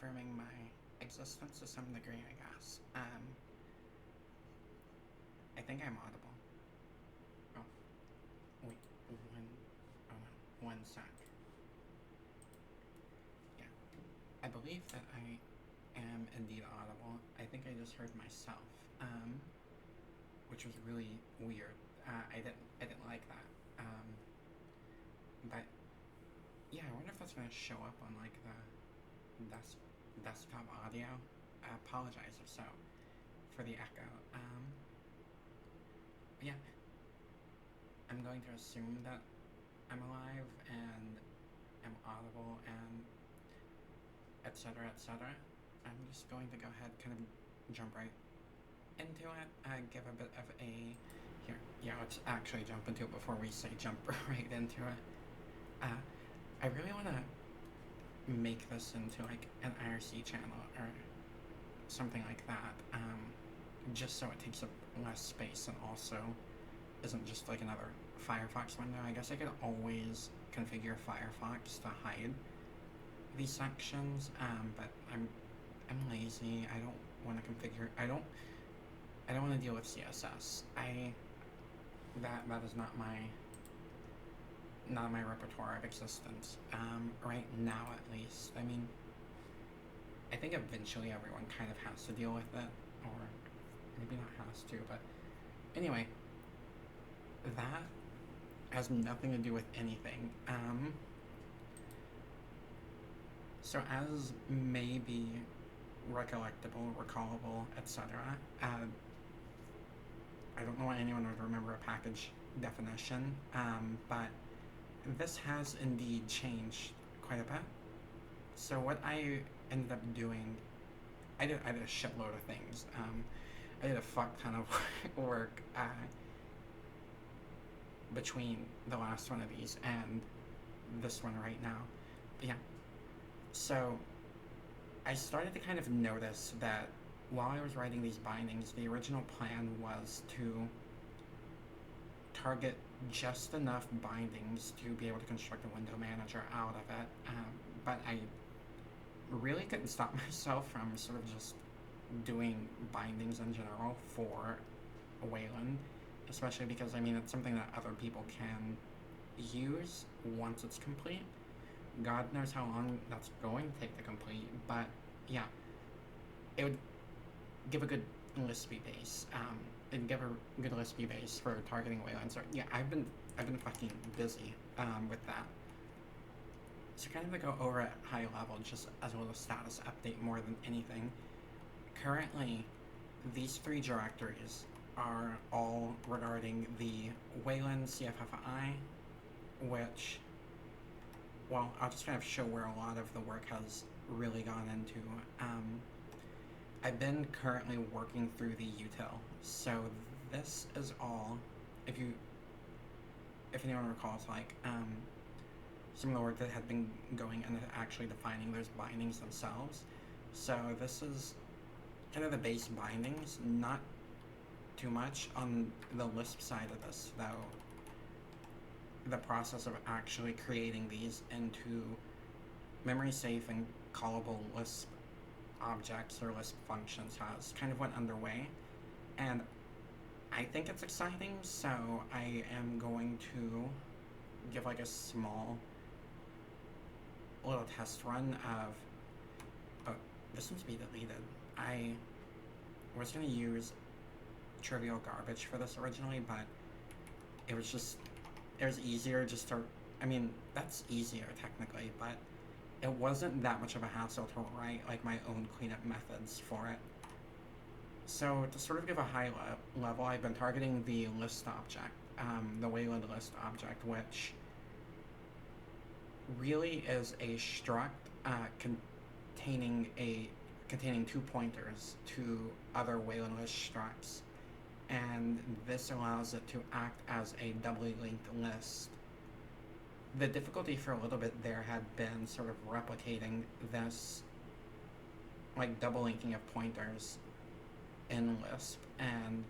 confirming my existence to some degree, I guess. I think I'm audible. Oh, wait, one sec. Yeah, I believe that I am indeed audible. I think I just heard myself, which was really weird. I didn't like that. But yeah, I wonder if that's gonna show up on like the desktop audio. I apologize if so for the echo. Yeah, I'm going to assume that I'm alive and am audible and etc. etc. I'm just going to go ahead, kind of jump right into it. Give a bit of a here. Yeah, let's actually jump into it before we say jump right into it. I really want to make this into like an IRC channel or something like that, just so it takes up less space and also isn't just like another Firefox window. I guess I could always configure Firefox to hide these sections, but I'm lazy. I don't want to configure. I don't want to deal with CSS. That is not my repertoire of existence, right now at least. I mean, I think eventually everyone kind of has to deal with it, or maybe not has to, but anyway, that has nothing to do with anything. So as may be recollectable, recallable, etc., I don't know why anyone would remember a package definition, but this has indeed changed quite a bit. So what I ended up doing, I did a shitload of things. I did a fuck ton of work between the last one of these and this one right now. But yeah, so I started to kind of notice that while I was writing these bindings, the original plan was to target just enough bindings to be able to construct a window manager out of it, but I really couldn't stop myself from sort of just doing bindings in general for Wayland, especially because, I mean, it's something that other people can use once it's complete. God knows how long that's going to take to complete, but yeah, it would give a good Lispy base. It'd give a good Lispy base for targeting Wayland. So yeah, I've been fucking busy with that. So kind of to go over at high level, just as a little status update more than anything. Currently, these three directories are all regarding the Wayland CFFI, which, well, I'll just kind of show where a lot of the work has really gone into. I've been currently working through the util, so this is all, if anyone recalls, like, some of the work that had been going into actually defining those bindings themselves. So this is kind of the base bindings, not too much on the Lisp side of this, though. The process of actually creating these into memory safe and callable Lisp objects or Lisp functions has kind of went underway, and I think it's exciting, so I am going to give like a small little test run of, oh, this needs to be deleted. I was going to use trivial garbage for this originally, but it was easier just to, I mean, that's easier technically, but it wasn't that much of a hassle to write like my own cleanup methods for it. So to sort of give a high level, I've been targeting the list object, the Wayland list object, which really is a struct containing two pointers to other Wayland list structs, and this allows it to act as a doubly linked list. The difficulty for a little bit there had been sort of replicating this, like, double linking of pointers in Lisp, and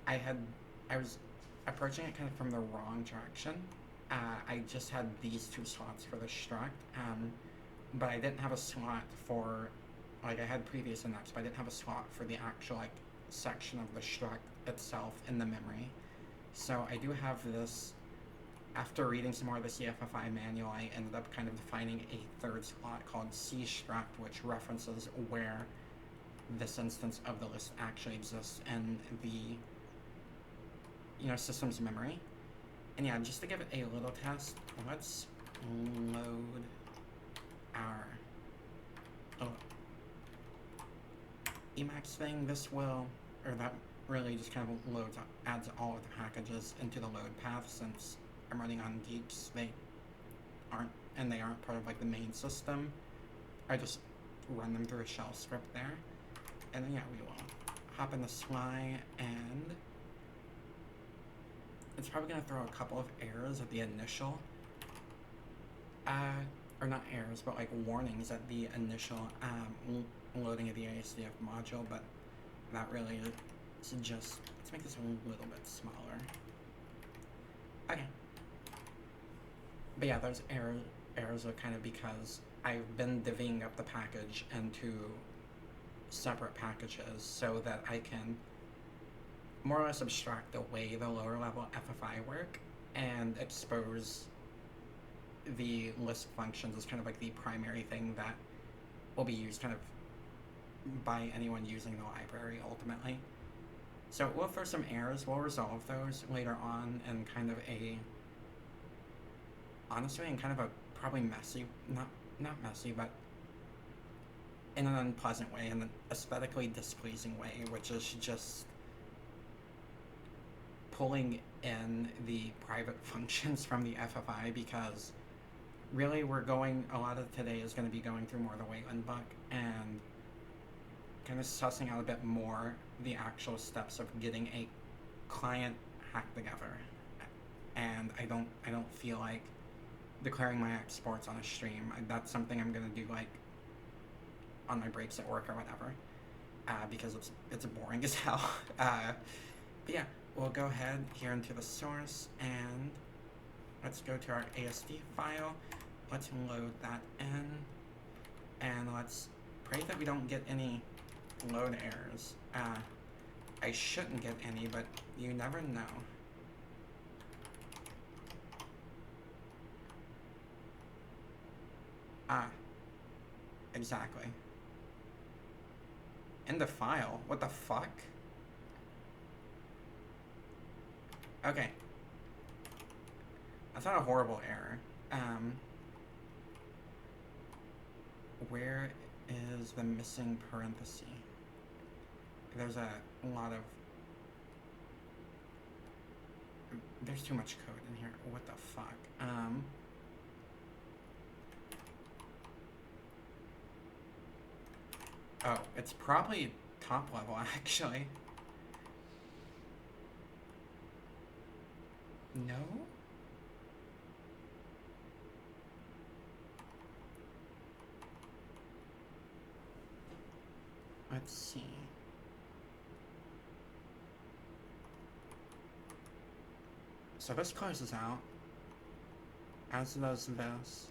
I was approaching it kind of from the wrong direction. I just had these two slots for the struct, but I didn't have a slot for, like I had previous index, but I didn't have a slot for the actual like section of the struct itself in the memory. So I do have this. After reading some more of the CFFI manual, I ended up kind of defining a third slot called cstruct, which references where this instance of the list actually exists in the system's memory. And yeah, just to give it a little test, let's load our Emacs thing. This will, or that really just kind of adds all of the packages into the load path. Since I'm running on Geeks, they aren't part of like the main system. I just run them through a shell script there. And then yeah, we will hop in the Sly, and it's probably going to throw a couple of errors at the initial, or not errors, but like warnings at the initial loading of the ASDF module, but that really is just, let's make this a little bit smaller. Okay. But yeah, those errors are kind of because I've been divvying up the package into separate packages so that I can more or less abstract away the lower level FFI work and expose the Lisp functions as kind of like the primary thing that will be used kind of by anyone using the library ultimately. So we'll throw some errors, we'll resolve those later on in kind of a, honestly, in kind of a probably messy, not messy, but in an unpleasant way, in an aesthetically displeasing way, which is just pulling in the private functions from the FFI, because really a lot of today is going to be going through more of the Wayland book and kind of sussing out a bit more the actual steps of getting a client hacked together. And I don't feel like declaring my exports on a stream. That's something I'm going to do like on my breaks at work or whatever, because it's boring as hell. But yeah, we'll go ahead here into the source, and let's go to our ASD file. Let's load that in, and let's pray that we don't get any load errors. I shouldn't get any, but you never know. Exactly. In the file? What the fuck? Okay. That's not a horrible error. Where is the missing parenthesis? There's a lot of... There's too much code in here. What the fuck? Oh, it's probably top level, actually. No? Let's see. So this closes out, as does this,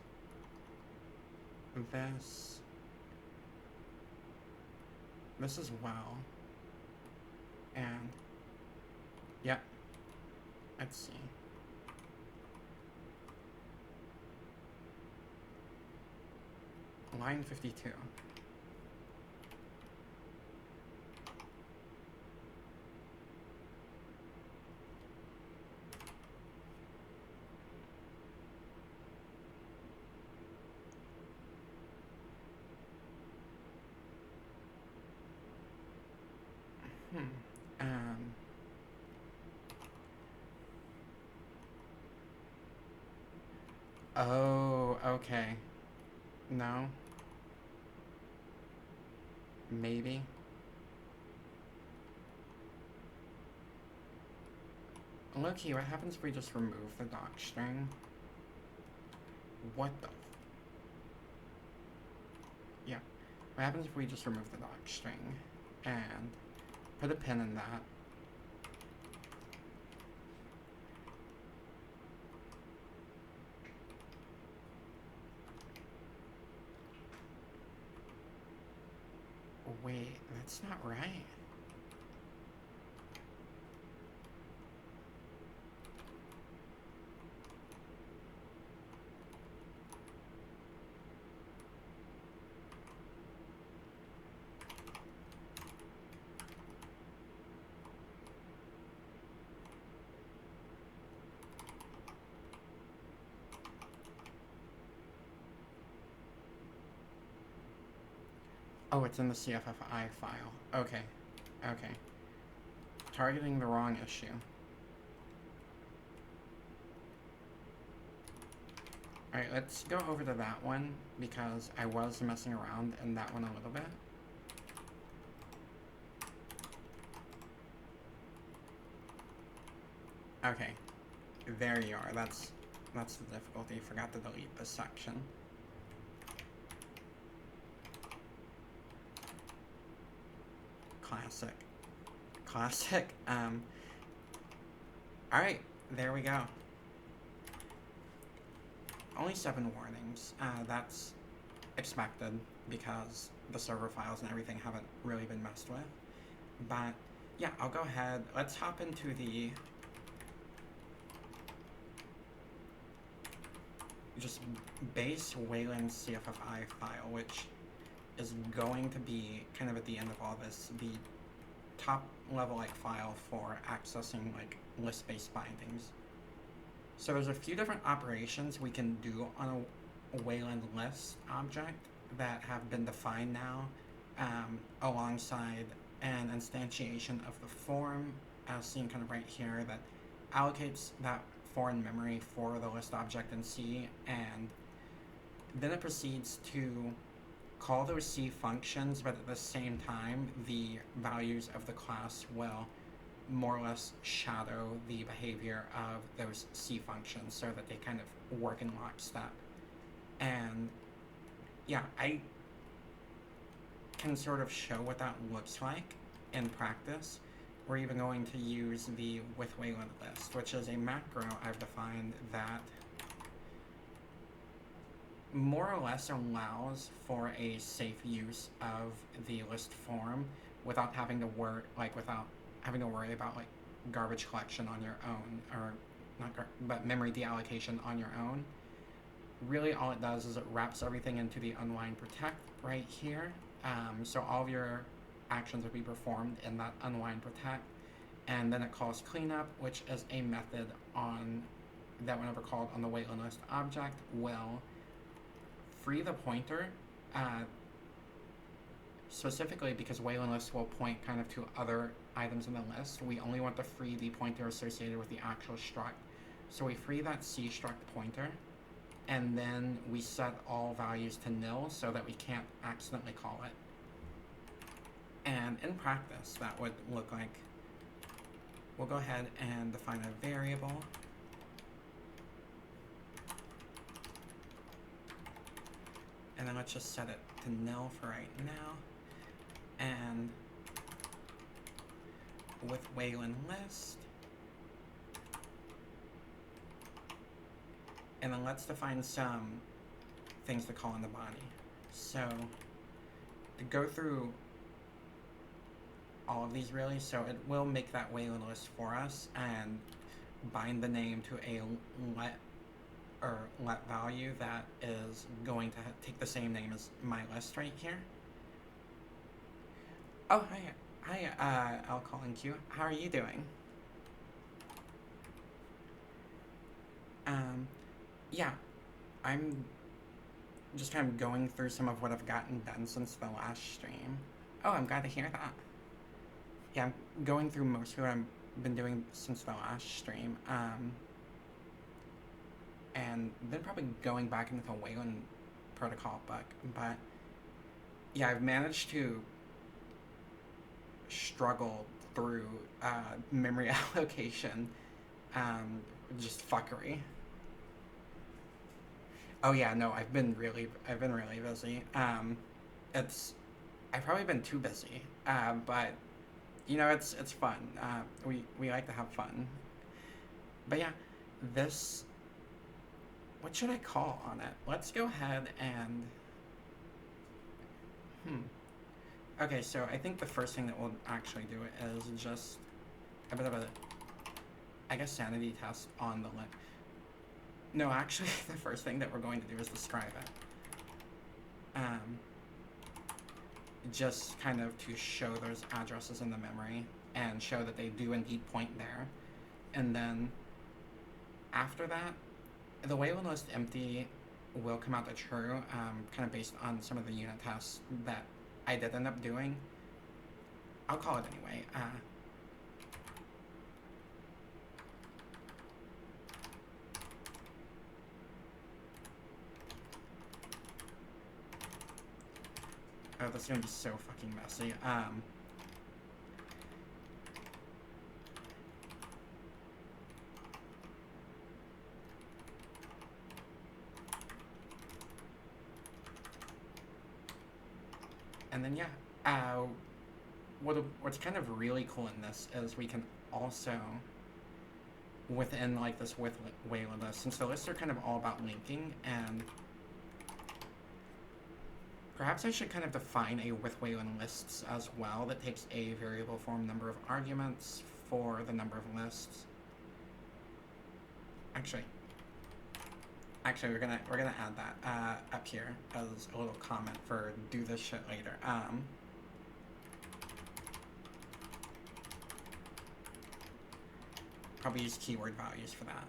this as well, and yeah, let's see. Line 52. Oh, okay. No. Maybe. Loki, what happens if we just remove the doc string? What the? Yeah. What happens if we just remove the doc string and put a pin in that? that's not right. Oh, it's in the CFFI file. Okay. Okay. Targeting the wrong issue. Alright, let's go over to that one, because I was messing around in that one a little bit. Okay. There you are. That's the difficulty. Forgot to delete this section. Classic. Classic. Alright, there we go. Only 7 warnings. That's expected because the server files and everything haven't really been messed with. But yeah, I'll go ahead. Let's hop into the just base wayland CFFI file, which is going to be kind of at the end of all this, the top level like file for accessing like list-based bindings. So there's a few different operations we can do on a wayland list object that have been defined now, alongside an instantiation of the form, as seen kind of right here, that allocates that foreign memory for the list object in C, and then it proceeds to call those C functions, but at the same time, the values of the class will more or less shadow the behavior of those C functions so that they kind of work in lockstep. And yeah, I can sort of show what that looks like in practice. We're even going to use the with wayland list, which is a macro I've defined that more or less allows for a safe use of the list form without having to worry about like garbage collection on your own, or but memory deallocation on your own. Really, all it does is it wraps everything into the unwind protect right here. So all of your actions will be performed in that unwind protect, and then it calls cleanup, which is a method that whenever called on the wayland list object will free the pointer, specifically because wayland list will point kind of to other items in the list. We only want to free the pointer associated with the actual struct. So we free that C struct pointer, and then we set all values to nil so that we can't accidentally call it. And in practice, that would look like, we'll go ahead and define a variable. And then let's just set it to nil for right now. And with wayland list. And then let's define some things to call in the body. So to go through all of these really, so it will make that wayland list for us and bind the name to a let value that is going to take the same name as my list right here. Oh, hi, I'll call in Q. How are you doing? Yeah, I'm just kind of going through some of what I've gotten done since the last stream. Oh, I'm glad to hear that. Yeah, I'm going through most of what I've been doing since the last stream, and then probably going back into the wayland protocol book, but yeah, I've managed to struggle through memory allocation, just fuckery. Oh yeah, no, I've been really busy. I've probably been too busy, but you know, it's fun. We like to have fun. But yeah, what should I call on it? Let's go ahead and Okay, so I think the first thing that we'll actually do is just a bit of a, I guess, sanity test on the link. No, actually, the first thing that we're going to do is describe it. Just kind of to show those addresses in the memory and show that they do indeed point there. And then after that, the wayland list empty will come out to true, kind of based on some of the unit tests that I did end up doing. I'll call it anyway. Oh, that's gonna be so fucking messy. And then, yeah, what's kind of really cool in this is we can also, within like this with wayland list, since the lists are kind of all about linking, and perhaps I should kind of define a with wayland lists as well that takes a variable form number of arguments for the number of lists. Actually, we're gonna add that up here as a little comment for do this shit later. Probably use keyword values for that.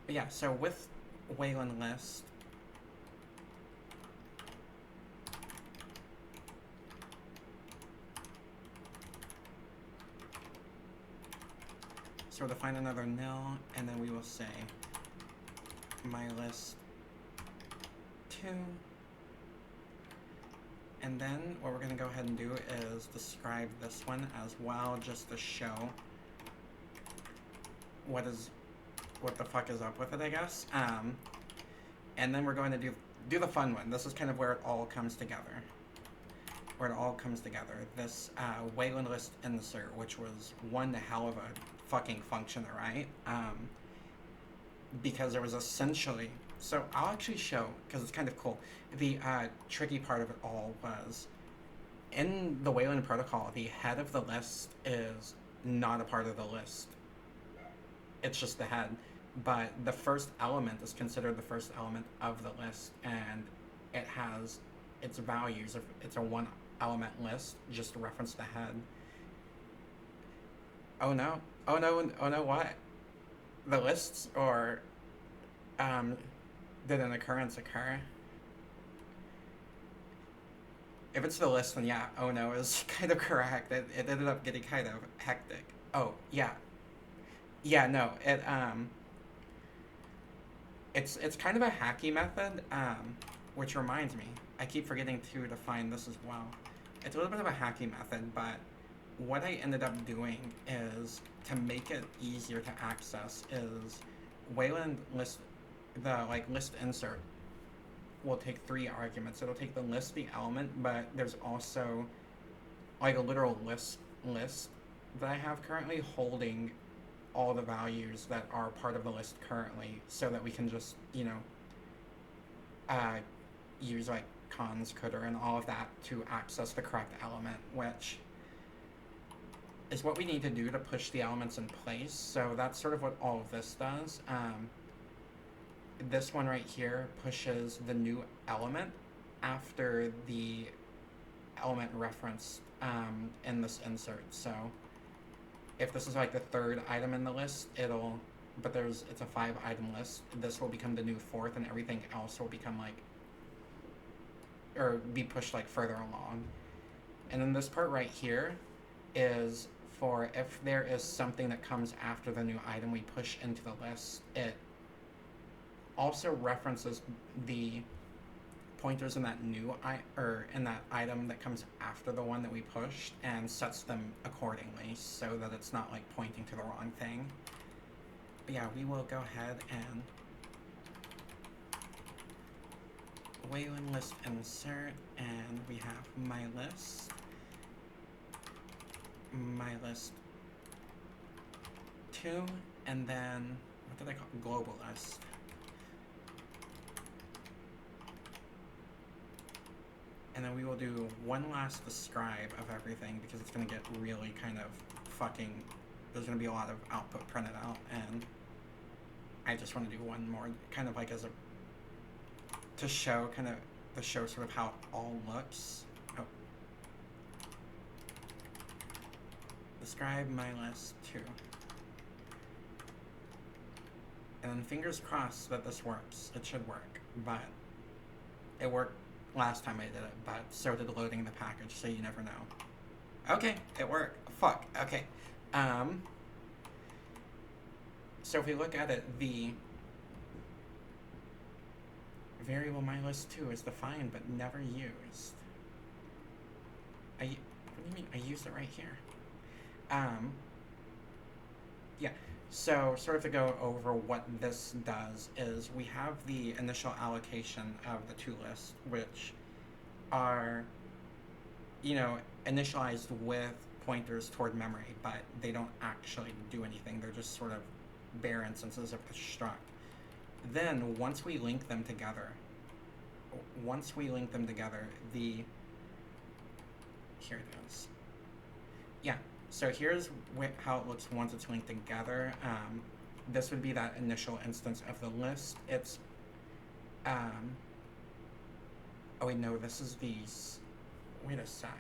But yeah, so with wayland list, so we'll define another nil, and then we will say my list 2. And then what we're going to go ahead and do is describe this one as well, just to show what the fuck is up with it, I guess. And then we're going to do the fun one. This is kind of where it all comes together. This wayland list insert, which was one hell of a fucking function, right? Because there was essentially, so I'll actually show, because it's kind of cool. The tricky part of it all was, in the wayland protocol, the head of the list is not a part of the list. It's just the head. But the first element is considered the first element of the list, and it has its values. It's a one element list, just to reference the head. Oh no, what? The lists, or did an occurrence occur? If it's the list, then yeah, oh no is kind of correct. It ended up getting kind of hectic. Oh, yeah. Yeah, no, it's kind of a hacky method, which reminds me, I keep forgetting to define this as well. It's a little bit of a hacky method, but what I ended up doing is, to make it easier to access, is wayland list, the list insert will take 3 arguments. It'll take the list, the element, but there's also a literal list that I have currently holding all the values that are part of the list currently, so that we can just, use cons, coulter, and all of that to access the correct element, which is what we need to do to push the elements in place. So that's sort of what all of this does. This one right here pushes the new element after the element referenced in this insert. So if this is the 3rd item in the list, it's a 5-item list. This will become the new 4th, and everything else will become or be pushed further along. And then this part right here is for if there is something that comes after the new item we push into the list, it also references the pointers in that in that item that comes after the one that we pushed, and sets them accordingly so that it's not pointing to the wrong thing. But yeah, we will go ahead and wayland list insert, and we have my list 2, and then what did I call it? Global list. And then we will do one last describe of everything because it's going to get really kind of fucking... There's going to be a lot of output printed out, and I just want to do one more kind of like as a... to show kind of... to show sort of how it all looks. Oh. Describe my list too. And then fingers crossed that this works. It should work, but it worked last time I did it, but so did loading the package, so you never know. Okay, it worked. Fuck, okay. So if we look at it, the variable mylist2 is defined but never used. What do you mean? I used it right here. Yeah, so sort of to go over what this does is we have the initial allocation of the two lists, which are, you know, initialized with pointers toward memory, but they don't actually do anything. They're just sort of bare instances of the struct. Then once we link them together, the... Here it is. Yeah, so here's how it looks once it's linked together. This would be that initial instance of the list. It's... oh wait, no, this is these... Wait a second.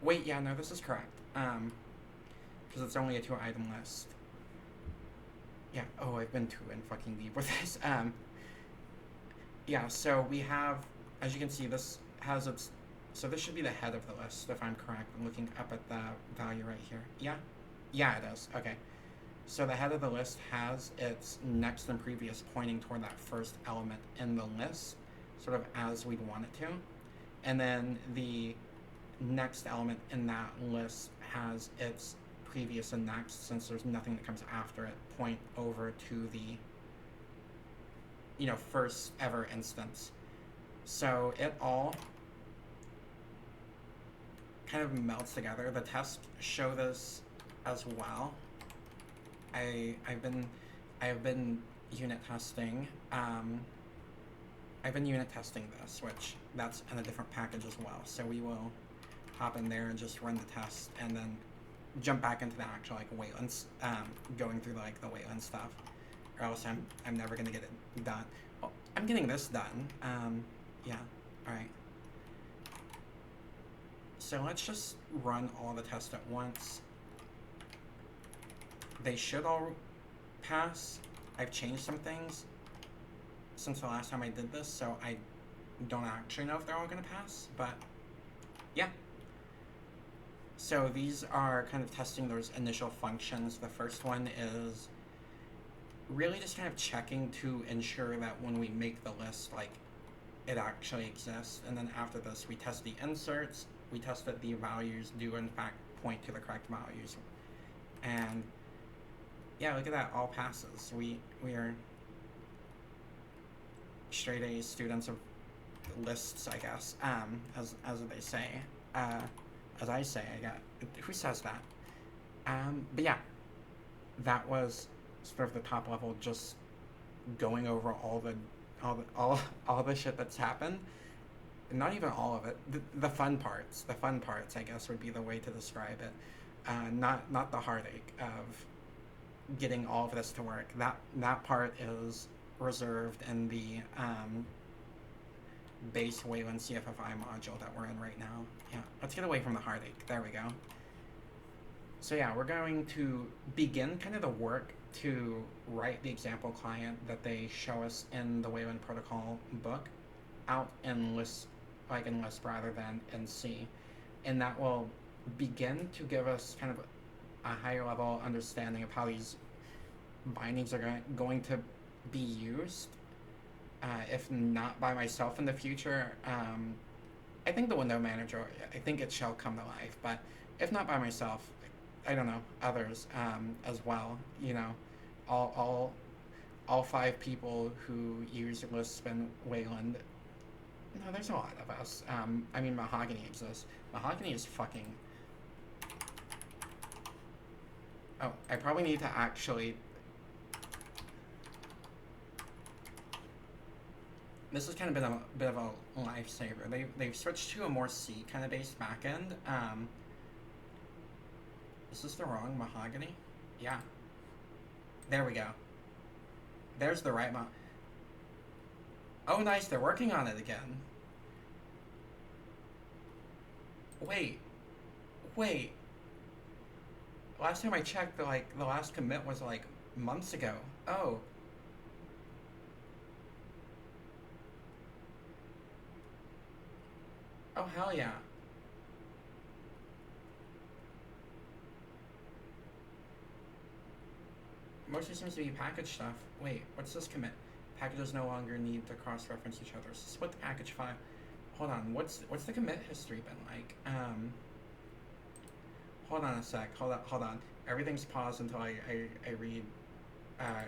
Wait, yeah, no, this is correct. Because it's only a 2-item list. Yeah, oh, I've been too in fucking deep with this. Yeah, so we have, as you can see, this has its, so this should be the head of the list, if I'm correct. I'm looking up at the value right here. Yeah? Yeah, it is. Okay. So the head of the list has its next and previous pointing toward that first element in the list, sort of as we'd want it to. And then the next element in that list has its previous and next, since there's nothing that comes after it, point over to the, you know, first ever instance. So it all kind of melts together. The tests show this as well. I've been unit testing. I've been unit testing this, which that's in a different package as well. So we will hop in there and just run the test, and then jump back into the actual like waylands, going through like the wayland stuff, or else I'm never gonna get it done. Oh, I'm getting this done. Yeah. All right. So let's just run all the tests at once. They should all pass. I've changed some things since the last time I did this, so I don't actually know if they're all gonna pass, but yeah. So these are kind of testing those initial functions. The first one is really just kind of checking to ensure that when we make the list, like, it actually exists. And then after this, we test the inserts. We test that the values do in fact point to the correct values. And yeah, look at that, all passes. We are straight A students of lists, I guess, as they say. As I say, who says that? But yeah, that was sort of the top level, just going over all the shit that's happened. Not even all of it. The fun parts, I guess, would be the way to describe it. Not the heartache of getting all of this to work. That part is reserved in the base Wayland CFFI module that we're in right now. Yeah, let's get away from the heartache. There we go. So yeah, we're going to begin kind of the work to write the example client that they show us in the Wayland protocol book out in Lisp, like in Lisp rather than in C. And that will begin to give us kind of a higher level understanding of how these bindings are going to be used. If not by myself in the future, I think the window manager, I think it shall come to life, but if not by myself, I don't know, others as well, you know, all 5 people who use Lisp and Wayland. No, there's a lot of us. I mean, Mahogany exists. Mahogany is fucking... Oh, I probably need to actually... this has kind of been a bit of a lifesaver. They've switched to a more C kind of based backend. Is this the wrong mahogany? Yeah. There we go. There's the right Oh, nice. They're working on it again. Wait. Wait. Last time I checked, the last commit was like months ago. Oh. Oh, hell yeah. Mostly seems to be package stuff. Wait, what's this commit? Packages no longer need to cross-reference each other. So split the package file. Hold on, what's the commit history been like? Hold on a sec. Hold on. Everything's paused until I read uh,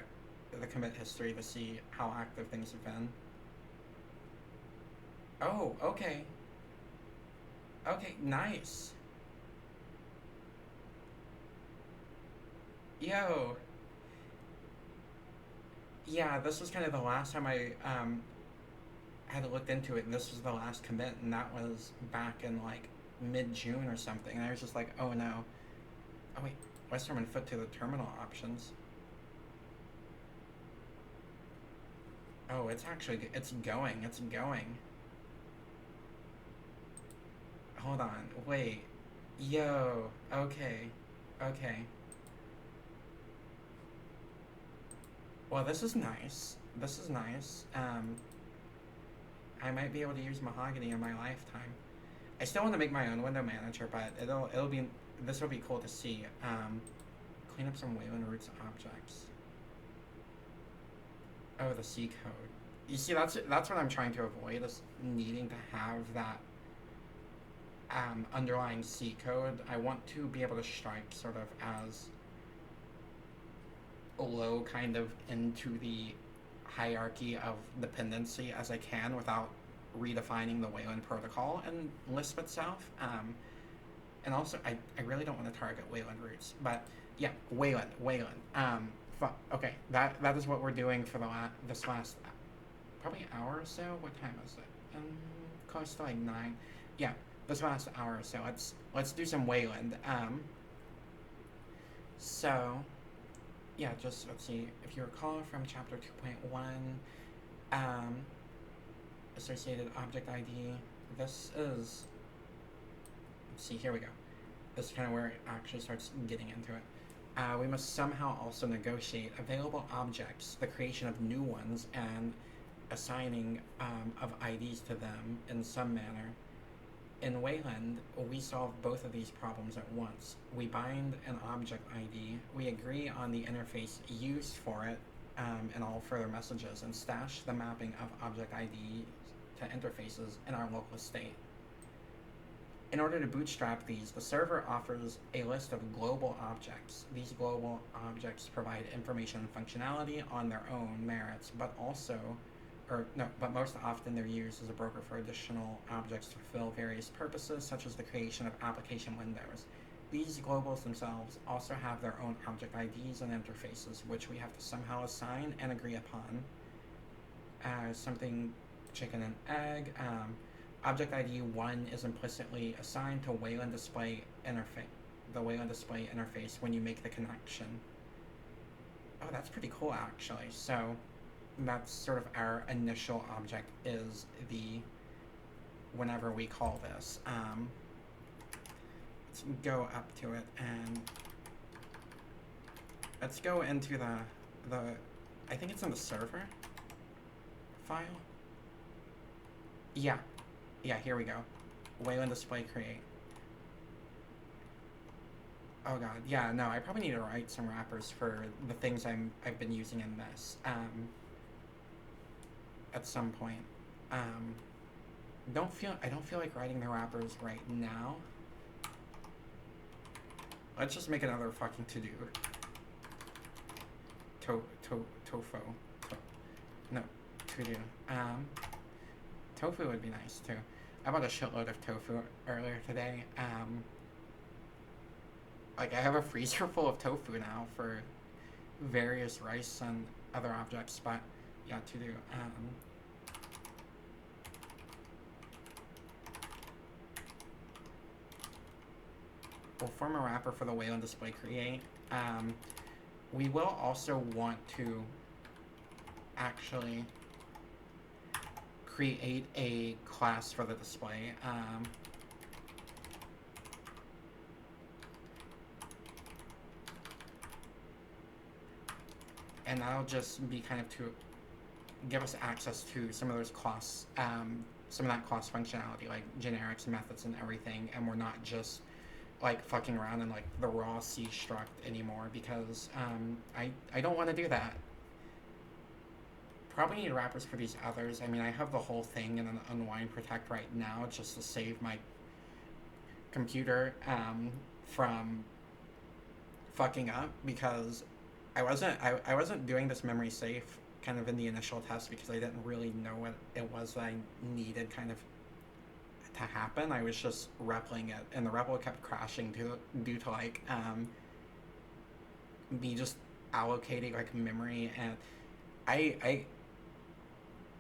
the commit history to see how active things have been. Oh, okay. Okay, nice. Yo. Yeah, this was kind of the last time I had looked into it, and this was the last commit, and that was back in like mid-June or something. And I was just like, oh no. Oh wait, Westerman foot to the terminal options. Oh, it's going. It's going. Hold on. Wait. Yo. Okay. Okay. Well, this is nice. This is nice. I might be able to use mahogany in my lifetime. I still want to make my own window manager, but it'll be this will be cool to see. Clean up some Wayland roots objects. Oh, the C code. You see, that's what I'm trying to avoid, is needing to have that underlying C code. I want to be able to strike sort of as low kind of into the hierarchy of dependency as I can without redefining the Wayland protocol and Lisp itself. And also, I really don't want to target Wayland roots, but yeah, Wayland. Okay, that is what we're doing for this last probably hour or so. What time is it? Close to like 9. Yeah, this last hour or so. Let's do some Wayland. So yeah, just let's see. If you recall from chapter 2.1, associated object ID. This is, let's see, here we go. This is kind of where it actually starts getting into it. We must somehow also negotiate available objects, the creation of new ones, and assigning of IDs to them in some manner. In Wayland, we solve both of these problems at once. We bind an object ID, we agree on the interface used for it, and all further messages, and stash the mapping of object ID to interfaces in our local state. In order to bootstrap these, the server offers a list of global objects. These global objects provide information and functionality on their own merits, but most often they're used as a broker for additional objects to fulfill various purposes, such as the creation of application windows. These globals themselves also have their own object IDs and interfaces, which we have to somehow assign and agree upon. Something chicken and egg. Object ID 1 is implicitly assigned to Wayland display interface, the Wayland display interface when you make the connection. Oh, that's pretty cool actually. So that's sort of our initial object, is the whenever we call this. Let's go up to it and let's go into the I think it's in the server file. Yeah, here we go. Wayland display create. Oh god, yeah, no, I probably need to write some wrappers for the things I've been using in this. At some point. I don't feel like writing the wrappers right now. Let's just make another fucking to-do. No, to-do. Tofu would be nice too. I bought a shitload of tofu earlier today. Like I have a freezer full of tofu now for various rice and other objects, but yeah, to do. we'll form a wrapper for the wayland display create. We will also want to actually create a class for the display. And that'll just be kind of to give us access to some of those class, some of that class functionality, like generics, methods, and everything, and we're not just like fucking around in like the raw C struct anymore, because I don't want to do that. Probably need wrappers for these others. I mean, I have the whole thing in an unwind protect right now just to save my computer from fucking up, because I wasn't doing this memory safe kind of in the initial test because I didn't really know what it was that I needed kind of to happen. I was just repling it, and the repl kept crashing due to like me just allocating like memory, and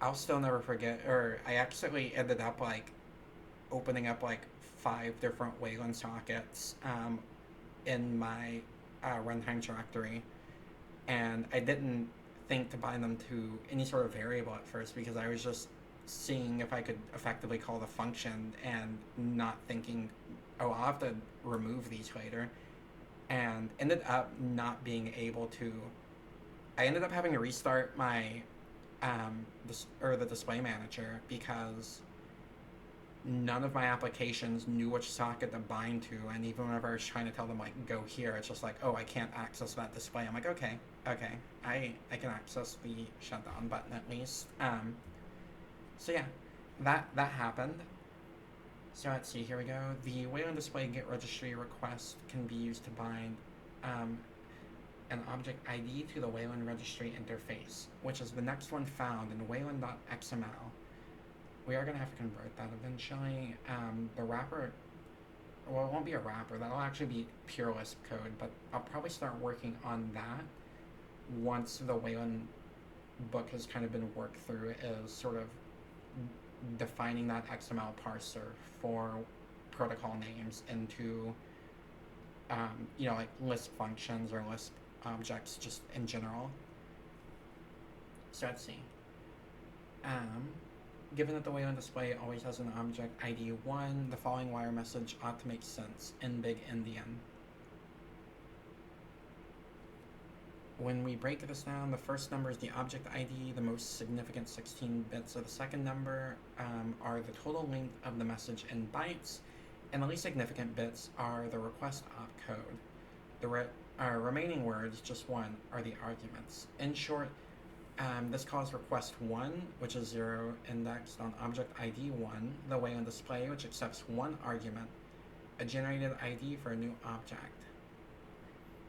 I'll still never forget, or I actually ended up like opening up like 5 different Wayland sockets in my runtime directory, and I didn't think to bind them to any sort of variable at first because I was just seeing if I could effectively call the function and not thinking, oh, I'll have to remove these later, and ended up not being able to. I ended up having to restart my the display manager because none of my applications knew which socket to bind to, and even whenever I was trying to tell them like go here, it's just like, oh, I can't access that display. I'm like, okay, I can access the shutdown button at least. So yeah, that happened. So let's see, here we go. The Wayland display get registry request can be used to bind an object ID to the Wayland registry interface, which is the next one found in wayland.xml. We are going to have to convert that eventually. The wrapper, well, it won't be a wrapper. That'll actually be pure Lisp code, but I'll probably start working on that once the Wayland book has kind of been worked through, is sort of defining that XML parser for protocol names into, like Lisp functions or Lisp objects just in general. So let's see. Given that the Wayland display always has an object ID 1, the following wire message ought to make sense in big endian. When we break this down, the first number is the object ID, the most significant 16 bits of the second number are the total length of the message in bytes, and the least significant bits are the request opcode. The remaining words, just one, are the arguments. In short, this calls request 1, which is 0 indexed on object ID 1, the Wayland display, which accepts one argument, a generated ID for a new object.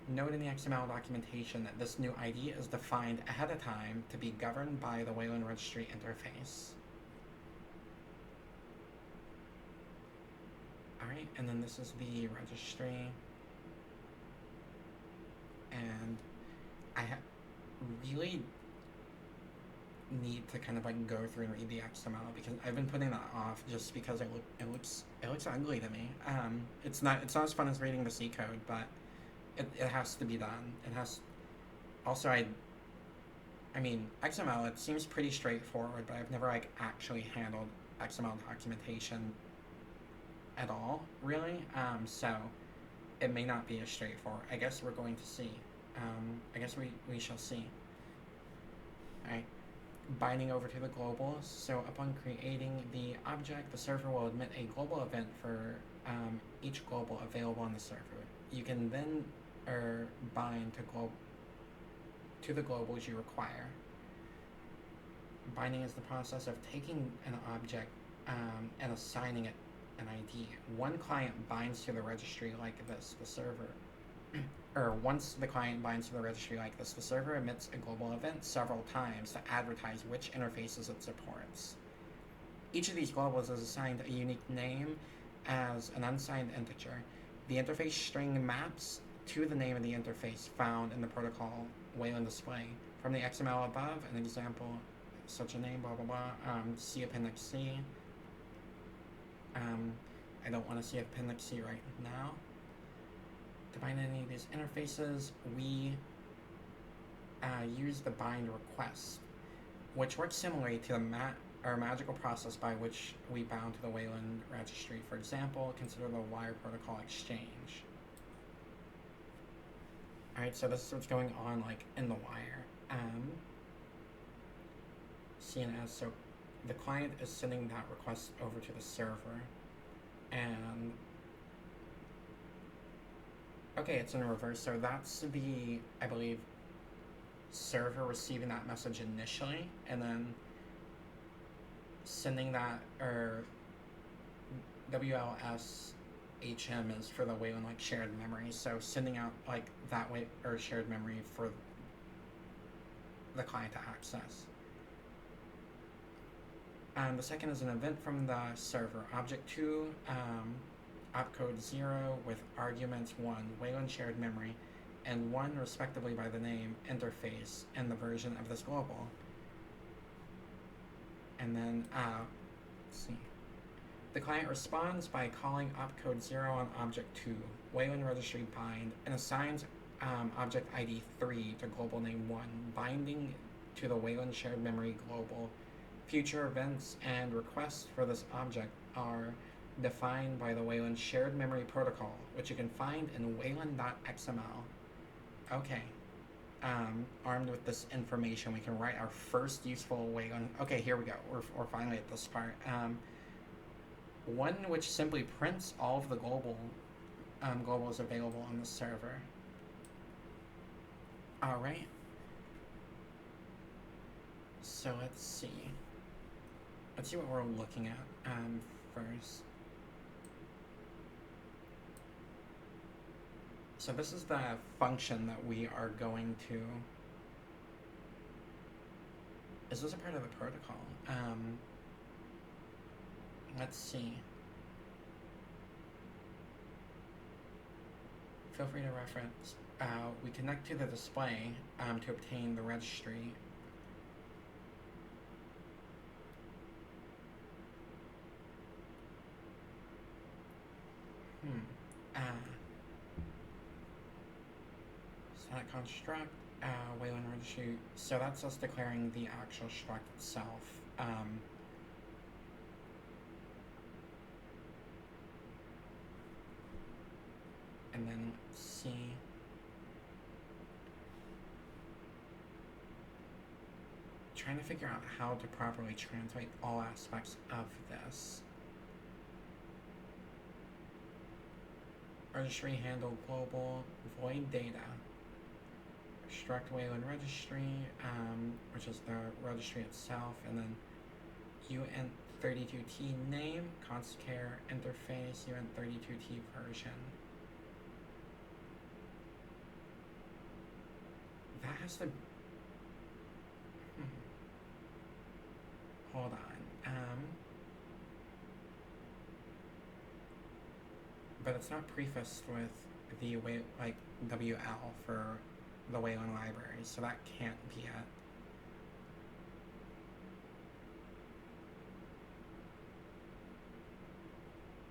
Note in the XML documentation that this new ID is defined ahead of time to be governed by the Wayland registry interface. Alright, and then this is the registry. And I really need to kind of like go through and read the XML because I've been putting that off just because it looks ugly to me. It's not as fun as reading the C code, but it has to be done. It has. Also, I mean XML. It seems pretty straightforward, but I've never like actually handled XML documentation at all, really. So it may not be as straightforward. I guess we're going to see. I guess we shall see. Alright. Binding over to the globals. So upon creating the object, the server will admit a global event for each global available on the server. You can then bind to the globals you require. Binding is the process of taking an object and assigning it an ID. One client binds to the registry like this, the server. Once the client binds to the registry like this, the server emits a global event several times to advertise which interfaces it supports. Each of these globals is assigned a unique name as an unsigned integer. The interface string maps to the name of the interface found in the protocol Wayland display. From the XML above, an example, such a name, blah, blah, blah, see appendix C. I don't want to see appendix C right now. To bind any of these interfaces, we use the bind request, which works similarly to the our magical process by which we bound to the Wayland registry. For example, consider the wire protocol exchange. Alright, so this is what's going on like in the wire. CNS, so the client is sending that request over to the server, and okay, it's in reverse. So that's the, I believe, server receiving that message initially, and then sending that, or WLSHM is for the Wayland like shared memory. So sending out like that way, or shared memory for the client to access. The second is an event from the server. Object 2, opcode 0 with arguments 1, Wayland shared memory, and 1 respectively by the name, interface, and the version of this global. And then, let's see. The client responds by calling opcode 0 on object 2, Wayland registry bind, and assigns object ID 3 to global name 1, binding to the Wayland shared memory global. Future events and requests for this object are defined by the Wayland shared memory protocol, which you can find in wayland.xml. Okay. Armed with this information, we can write our first useful Wayland. Okay, here we go. We're finally at this part. One which simply prints all of the globals available on the server. Alright. So let's see. Let's see what we're looking at first. So this is the function that we are going to. Is this a part of the protocol? Let's see. Feel free to reference. We connect to the display to obtain the registry. Static construct, Wayland registry. So that's us declaring the actual struct itself. And then let's see. Trying to figure out how to properly translate all aspects of this. Registry handle global void data. Struct Wayland registry, which is the registry itself, and then uint32t name, constcare interface, uint32t version. That has to. Hold on. But it's not prefaced with the like WL for the Wayland library, so that can't be it.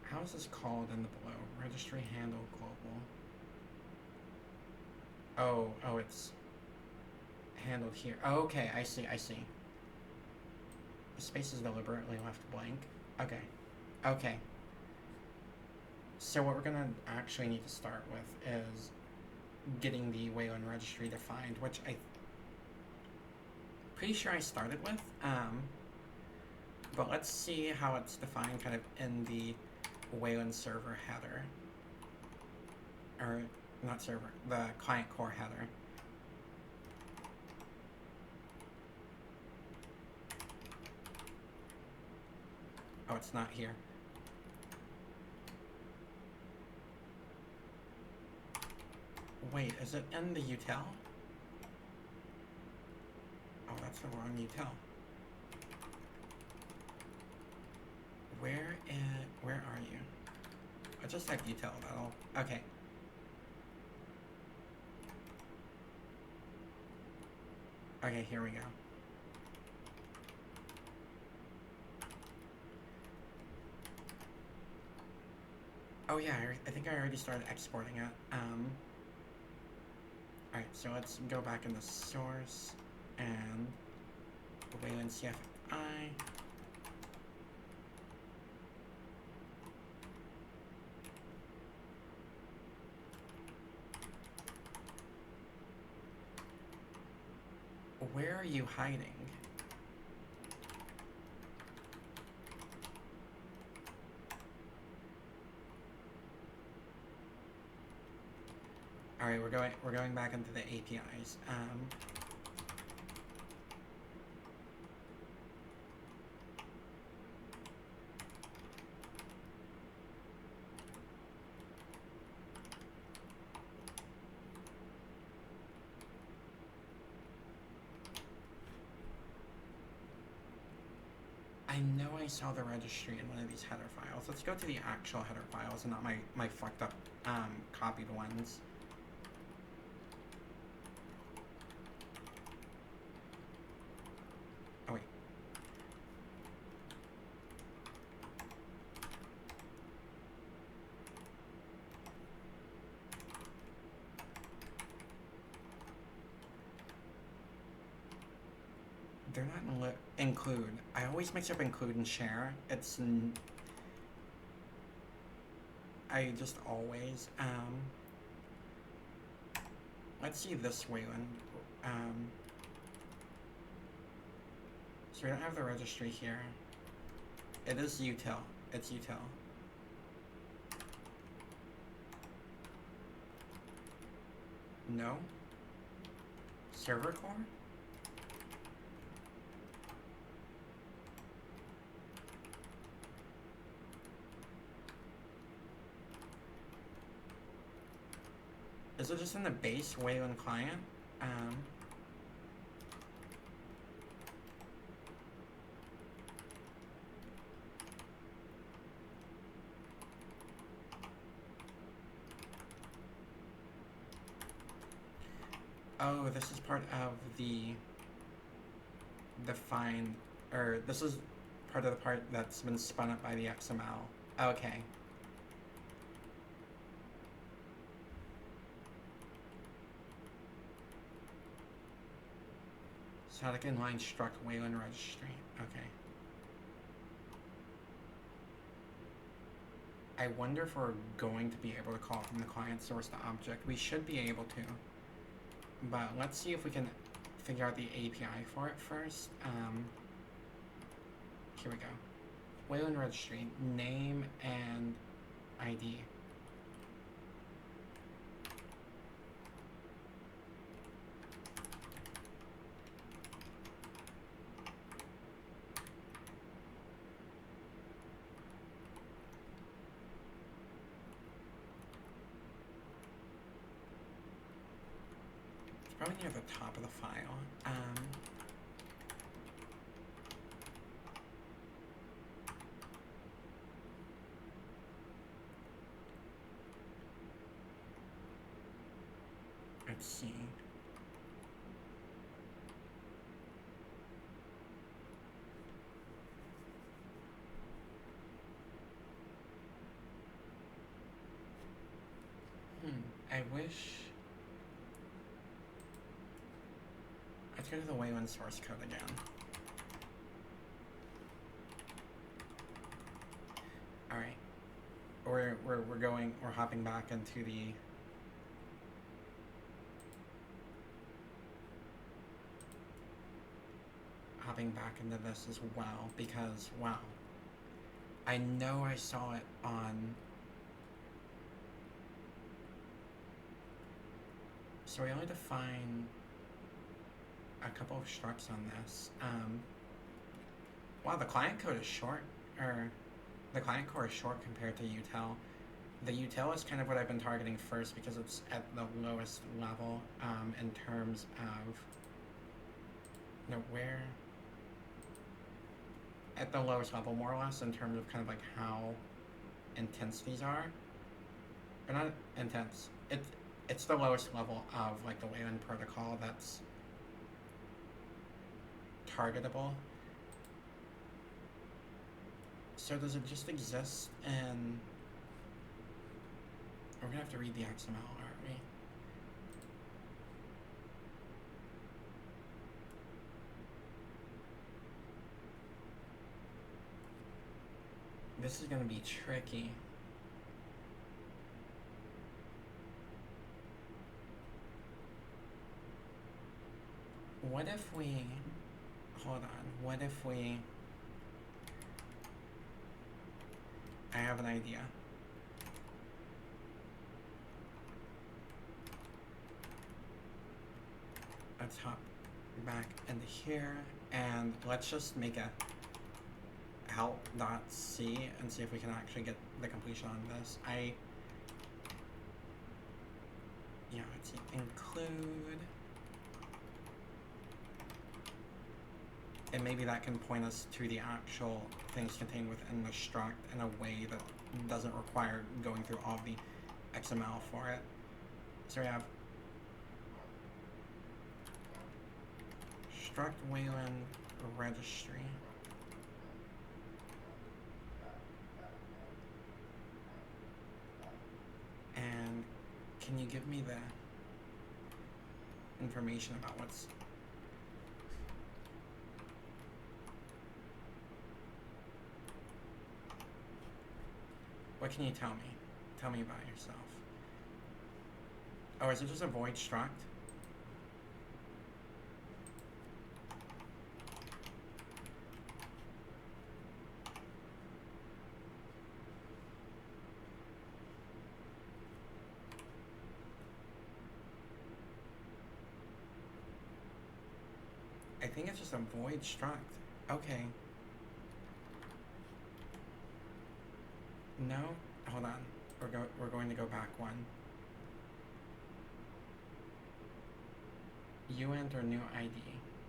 How is this called in the below? Registry handle global. Oh, it's handled here. Oh, okay, I see. The space is deliberately left blank. Okay. So what we're gonna actually need to start with is getting the Wayland registry defined, which I'm pretty sure I started with. But let's see how it's defined kind of in the Wayland server header. Or, not server, the client core header. Oh, it's not here. Wait, is it in the util? Oh, that's the wrong util. Where are you? I just typed util, that'll, okay. Okay, here we go. Oh yeah, I think I already started exporting it. Alright, so let's go back into source and wayland CFI. Where are you hiding? Alright, we're going back into the APIs. I know I saw the registry in one of these header files. Let's go to the actual header files and not my fucked up copied ones. Oh wait. They're not include. I always mix up include and share. I just always, let's see this wayland. So we don't have the registry here. It is util. It's util. No. Server core? Is it just in the base Wayland client? Oh, this is part of the find, or this is part of the part that's been spun up by the XML. Okay. Static inline struct Wayland registry. Okay. I wonder if we're going to be able to call from the client source to object. We should be able to. But let's see if we can figure out the API for it first. Here we go. Wayland registry, name and ID. Probably near the top of the file. Let's see. I wish. Let's go to the Wayland source code again. Alright. We're hopping back into the this as well because wow. I know I saw it on. So we only define a couple of structs on this. Wow, the client code is short, or the client core is short compared to util. The util is kind of what I've been targeting first because it's at the lowest level in terms of, where, at the lowest level more or less in terms of kind of like how intense these are. Or not intense. It's the lowest level of like the Wayland protocol that's targetable. So does it just exist in We're gonna have to read the XML, aren't we? This is gonna be tricky. What if we, hold on, what if we, I have an idea. Let's hop back into here and let's just make a help.c and see if we can actually get the completion on this. Yeah, let's see, include, and maybe that can point us to the actual things contained within the struct in a way that doesn't require going through all of the XML for it. So we have struct wayland registry. And can you give me the information about what's what can you tell me? Tell me about yourself. Oh, is it just a void struct? I think it's just a void struct. Okay. No? Hold on. We're going to go back one. You enter new ID.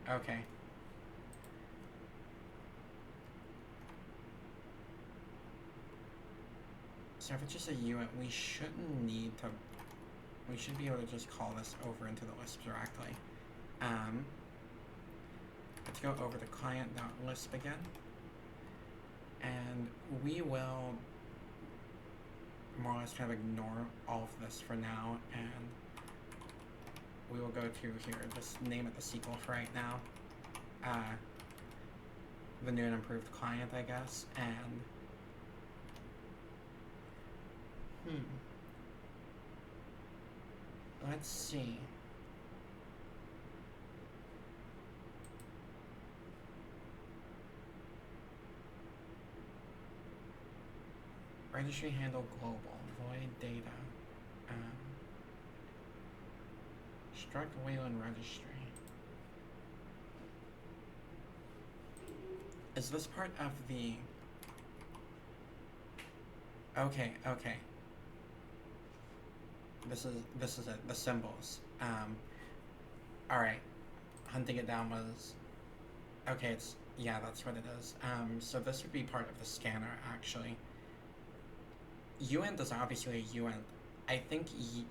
Okay. So if it's just a UInt, we shouldn't need to, we should be able to just call this over into the Lisp directly. Let's go over to client.lisp again. And we will more or less kind of ignore all of this for now, and we will go to here, just name it the SQL for right now. The new and improved client, I guess, and let's see. Registry handle global, void data, struct wayland registry. Is this part of the, okay, this is it, the symbols. Alright, hunting it down was, okay, it's, yeah, that's what it is. So this would be part of the scanner, actually. UInt is obviously a UInt. I think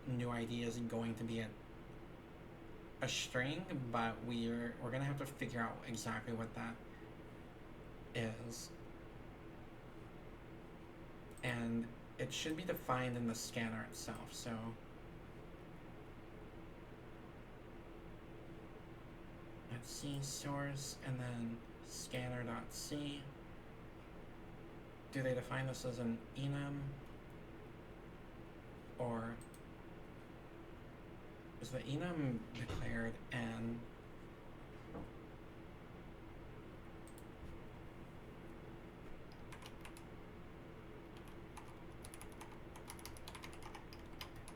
new ID is going to be a string, but we're gonna have to figure out exactly what that is. And it should be defined in the scanner itself, so let's see, source, and then scanner.c. Do they define this as an enum? Or is the enum declared n?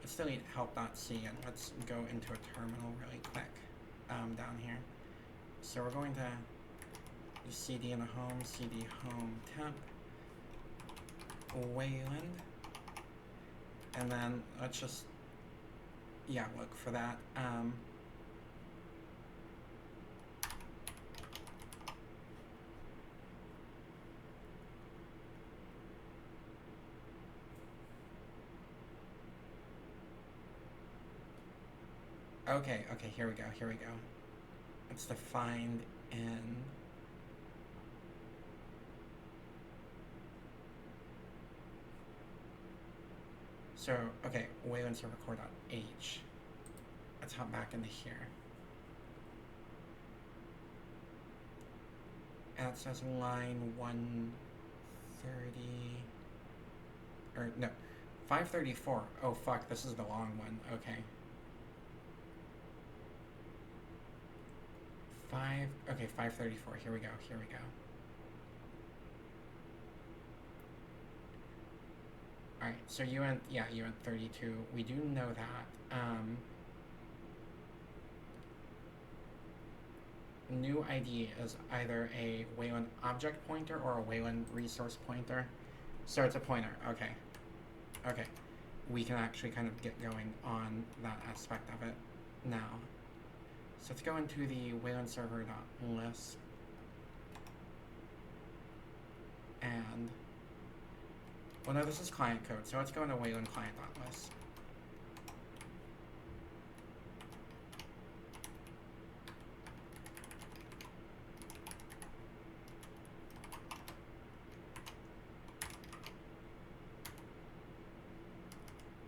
Let's delete help.c and let's go into a terminal really quick down here. So we're going to do cd in a home, cd home temp, wayland, and then let's just, yeah, look for that. Okay, here we go. It's defined in So, okay, wayland server core.h. Let's hop back into here. And it says line 130, or no, 534. Oh fuck, this is the long one. Okay. 534. Here we go. Alright, so you went 32. We do know that. New ID is either a Wayland object pointer or a Wayland resource pointer. So it's a pointer. Okay. We can actually kind of get going on that aspect of it now. So let's go into the wayland server.lisp and, well, no, this is client code, so let's go into wayland client.lisp.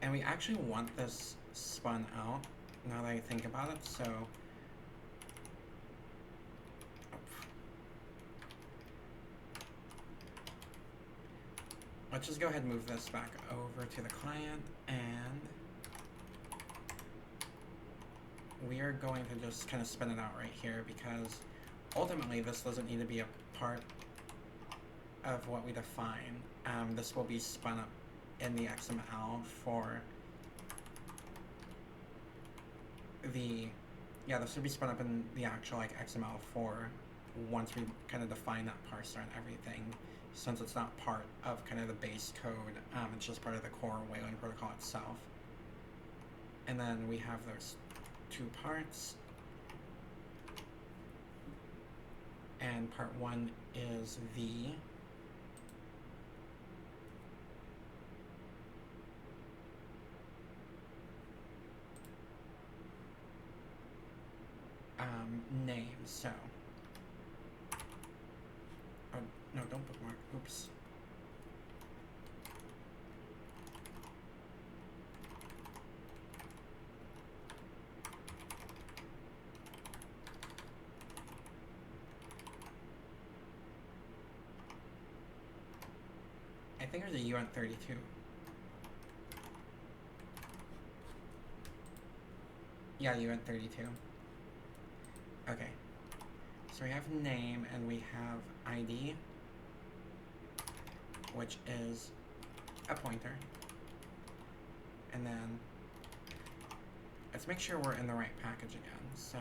And we actually want this spun out, now that I think about it, so let's just go ahead and move this back over to the client, and we are going to just kind of spin it out right here, because ultimately this doesn't need to be a part of what we define. This will be spun up in the XML for the, this will be spun up in the actual XML for once we kind of define that parser and everything, since it's not part of kind of the base code, it's just part of the core Wayland protocol itself. And then we have those two parts, and part one is the name. So, oh no, don't bookmark. Oops. I think there's a uint32. Yeah, uint32. Okay. So we have name and we have ID, which is a pointer. And then let's make sure we're in the right package again. So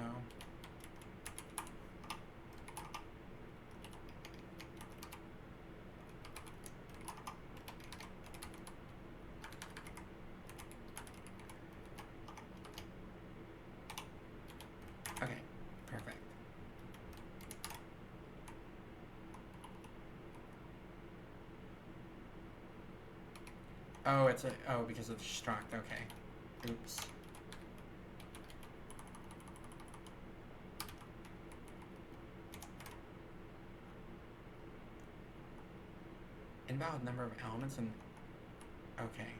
okay, perfect. Oh, it's a, oh, because it's struct, okay. Oops. Invalid number of elements and, okay.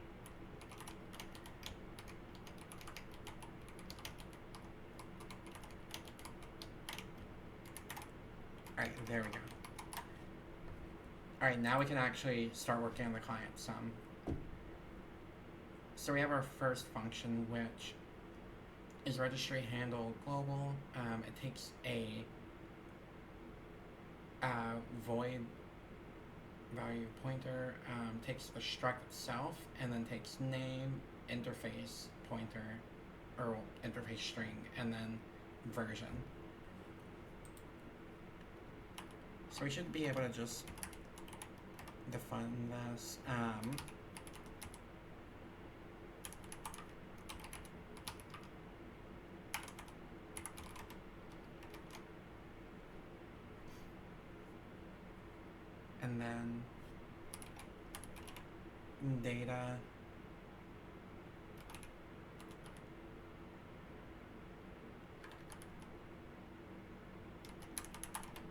Alright, there we go. Alright, now we can actually start working on the client some. So we have our first function, which is registry handle global. It takes a void value pointer, takes the struct itself, and then takes name, interface pointer, or interface string, and then version. So we should be able to just define this. And then data,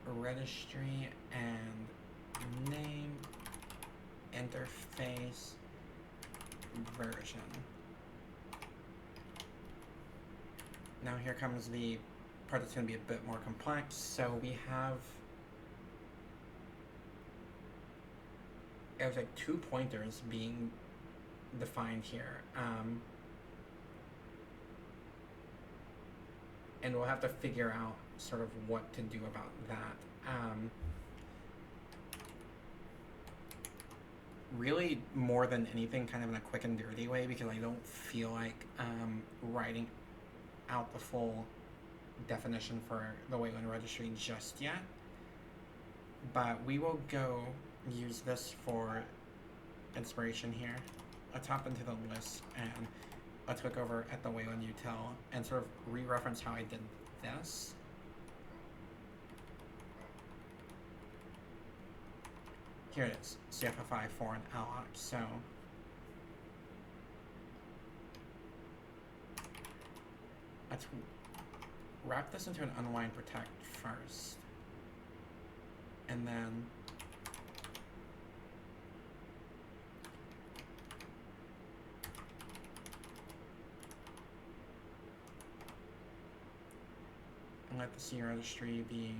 registry, and name, interface, version. Now here comes the part that's going to be a bit more complex. So we have, it was like 2 pointers being defined here. And we'll have to figure out sort of what to do about that. Really, more than anything, kind of in a quick and dirty way, because I don't feel like writing out the full definition for the Wayland registry just yet. But we will go use this for inspiration here. Let's hop into the list and let's look over at the Wayland util and sort of re-reference how I did this. Here it is, CFFI for an alloc. So let's wrap this into an unwind protect first. And then let the C registry be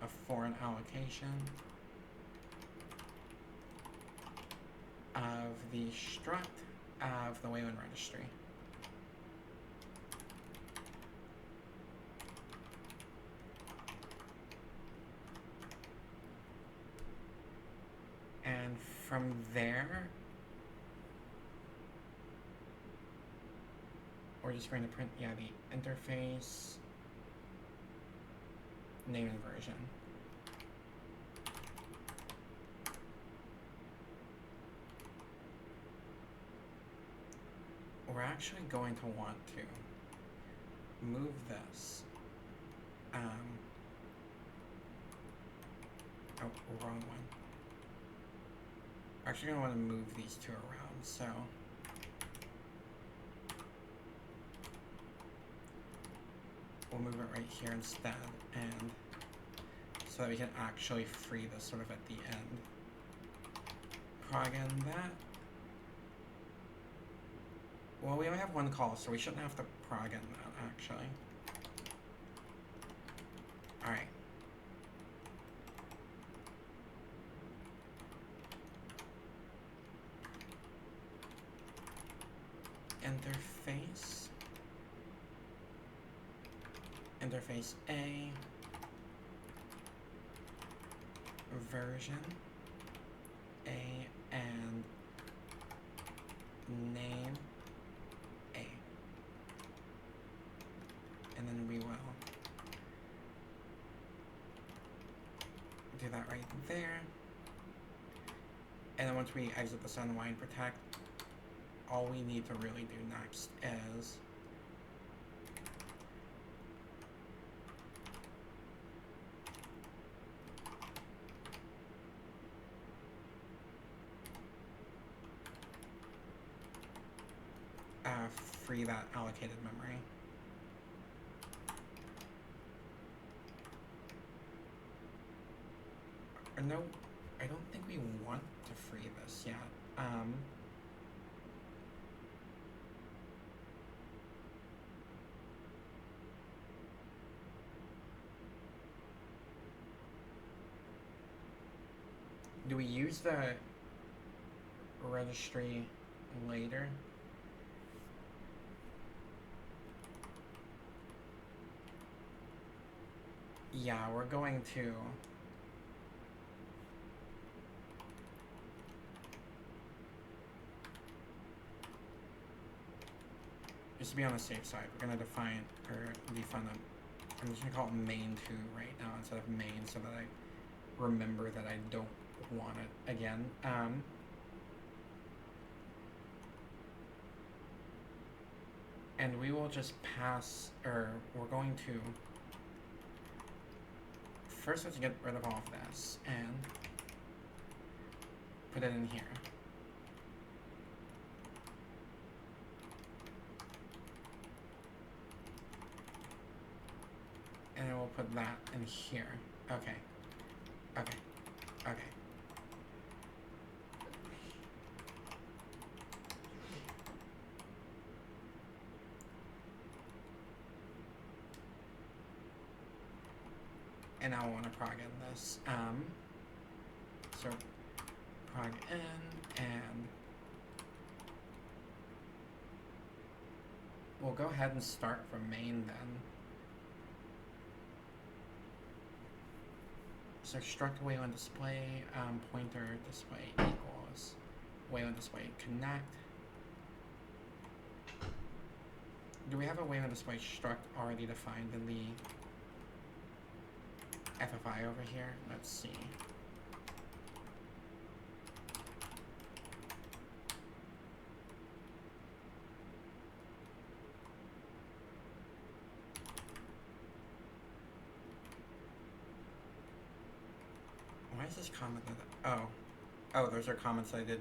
a foreign allocation of the struct of the Wayland registry. And from there, we're just going to print, the interface name and version. We're actually going to want to move this. Oh, wrong one. We're actually going to want to move these two around, so we'll move it right here instead, and so that we can actually free this sort of at the end. Prog in that. Well, we only have one call, so we shouldn't have to prog in that, actually. Alright. Interface. Interface A. Version. A and name. And then we will do that right there. And then once we exit this unwind protect, all we need to really do next is free that allocated memory. No, I don't think we want to free this yet. Do we use the registry later? Yeah, we're going to. Just to be on the safe side, we're going to define I'm just going to call it main2 right now instead of main, so that I remember that I don't want it again. And we will just pass, or we're going to, first let's get rid of all of this and put it in here. And then we'll put that in here. Okay. Okay. Okay. and I want to prog in this. So prog in, and we'll go ahead and start from main then. So struct wayland display, pointer display equals wayland display connect. Do we have a wayland display struct already defined in the FFI over here? Let's see. Why is this comment? Oh, those are comments I did.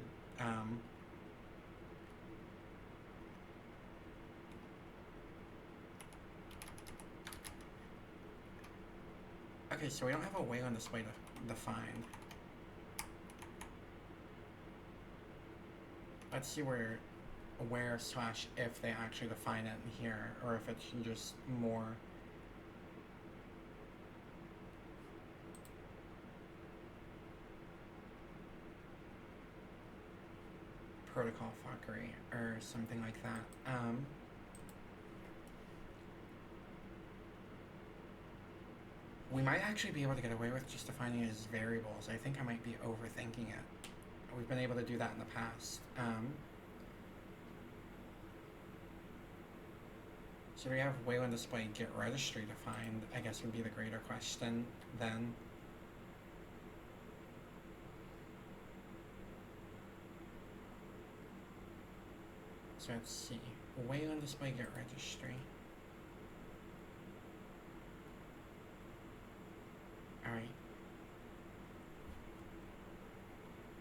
Okay, so we don't have a wayland display defined. Let's see where / if they actually define it in here, or if it's just more. Protocol fuckery or something like that. We might actually be able to get away with just defining it as variables. I think I might be overthinking it. We've been able to do that in the past. So we have wayland display get registry defined, I guess would be the greater question then. So let's see. Wayland display get registry. Alright.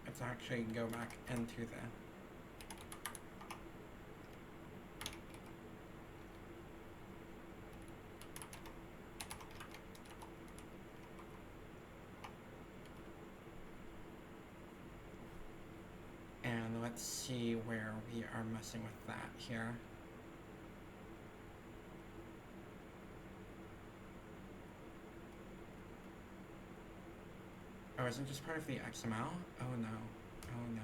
Let's actually go back into the and let's see where we are messing with that here. Oh, isn't it just part of the XML? Oh no. Oh no.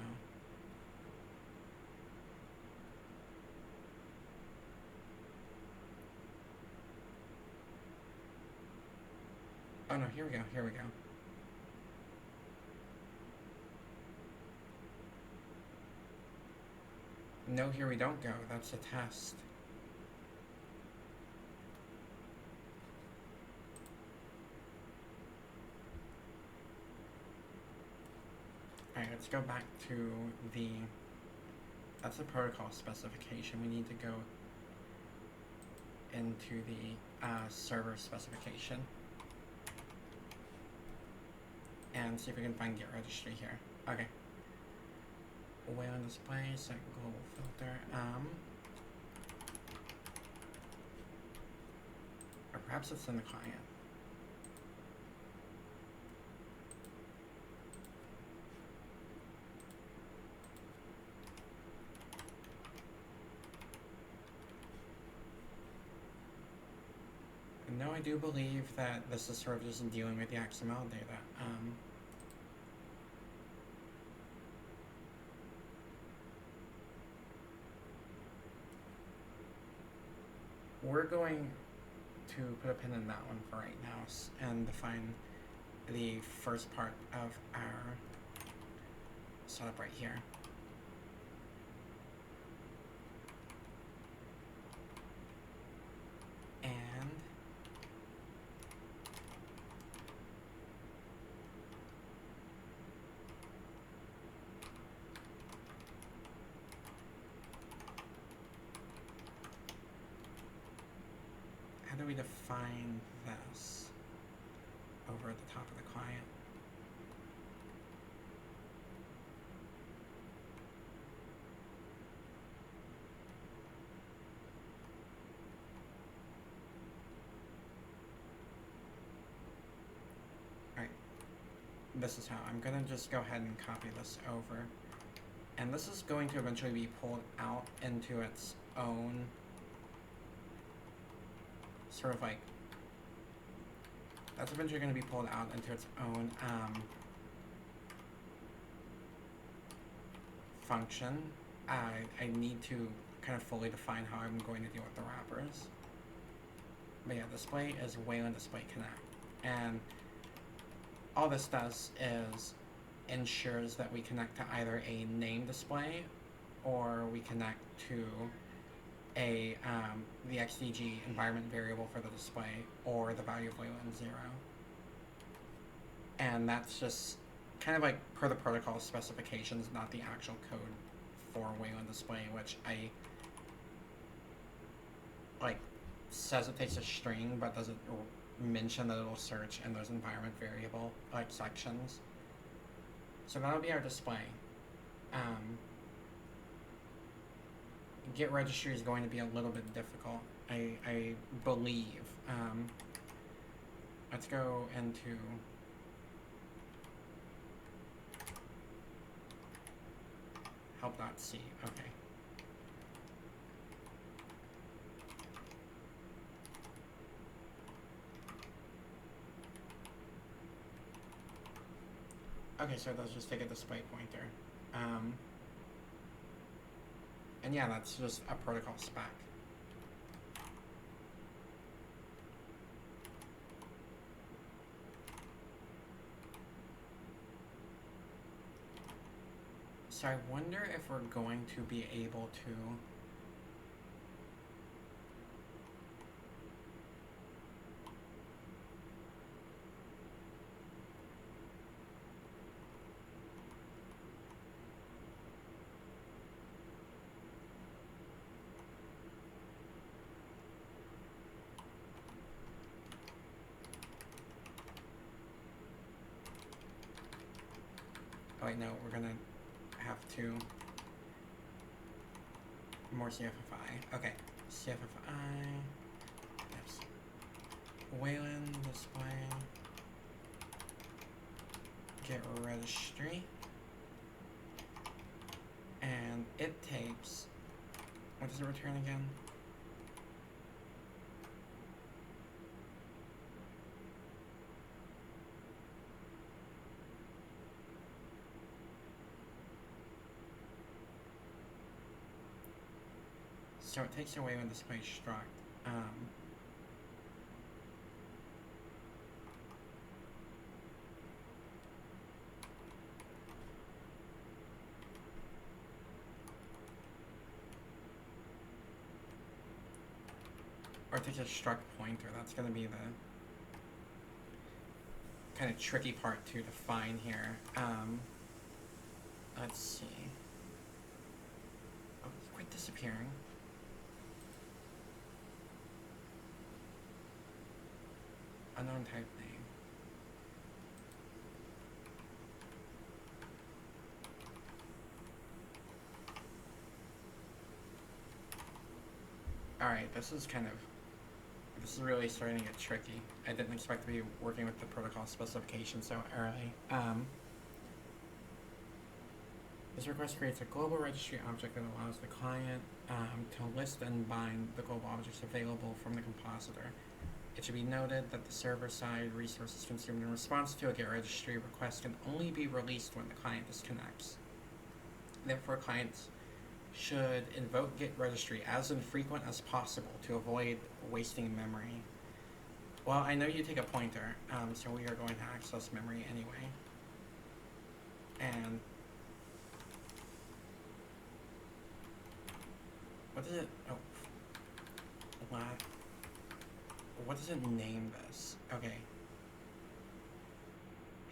Oh no, here we go, here we go. No, here we don't go. That's a test. Alright, let's go back to the... That's the protocol specification. We need to go into the server specification and see if we can find get registry here. Okay. Wayland display, set global filter, or perhaps it's in the client. No, I do believe that this is sort of just dealing with the XML data. We're going to put a pin in that one for right now and define the first part of our setup right here. And how do we define this over at the top of the client? Alright, this is how. I'm gonna just go ahead and copy this over. And this is going to eventually be pulled out into its own sort of like that's eventually going to be pulled out into its own function. I need to kind of fully define how I'm going to deal with the wrappers. But yeah, display is wayland display connect. And all this does is ensures that we connect to either a name display or we connect to a the XDG environment variable for the display or the value of wayland 0. And that's just kind of like per the protocol specifications, not the actual code for wayland display, which I like says it takes a string but doesn't mention that it'll search in those environment variable like sections. So that'll be our display. Get registry is going to be a little bit difficult, I believe. Let's go into help.c. Okay. Okay, so it does just take a display pointer. And yeah, that's just a protocol spec. So I wonder if we're going to be able to oh wait, no, we're gonna have to more CFFI. Okay, CFFI. Yes. Wayland display. Get registry. And it takes, what does it return again? So it takes away when display struct. Or it takes a struct pointer. That's going to be the kind of tricky part to define here. Let's see. Oh, it's quite disappearing. Unknown type name. Alright, this is really starting to get tricky. I didn't expect to be working with the protocol specification so early. This request creates a global registry object that allows the client to list and bind the global objects available from the compositor. It should be noted that the server-side resources consumed in response to a GET registry request can only be released when the client disconnects. Therefore, clients should invoke GET registry as infrequent as possible to avoid wasting memory. Well, I know you take a pointer, so we are going to access memory anyway. And what does it, what does it name this? Okay.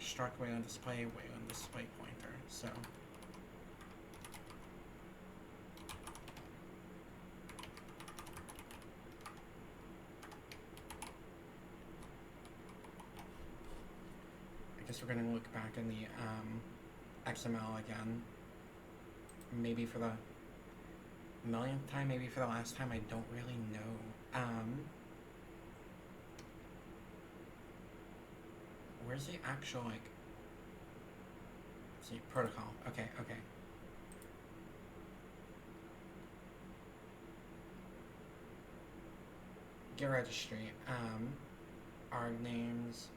Struct wayland display pointer, so. I guess we're gonna look back in the XML again. Maybe for the millionth time, maybe for the last time, I don't really know. Where's the actual, like, let's see, protocol. Okay. GET registry. Our names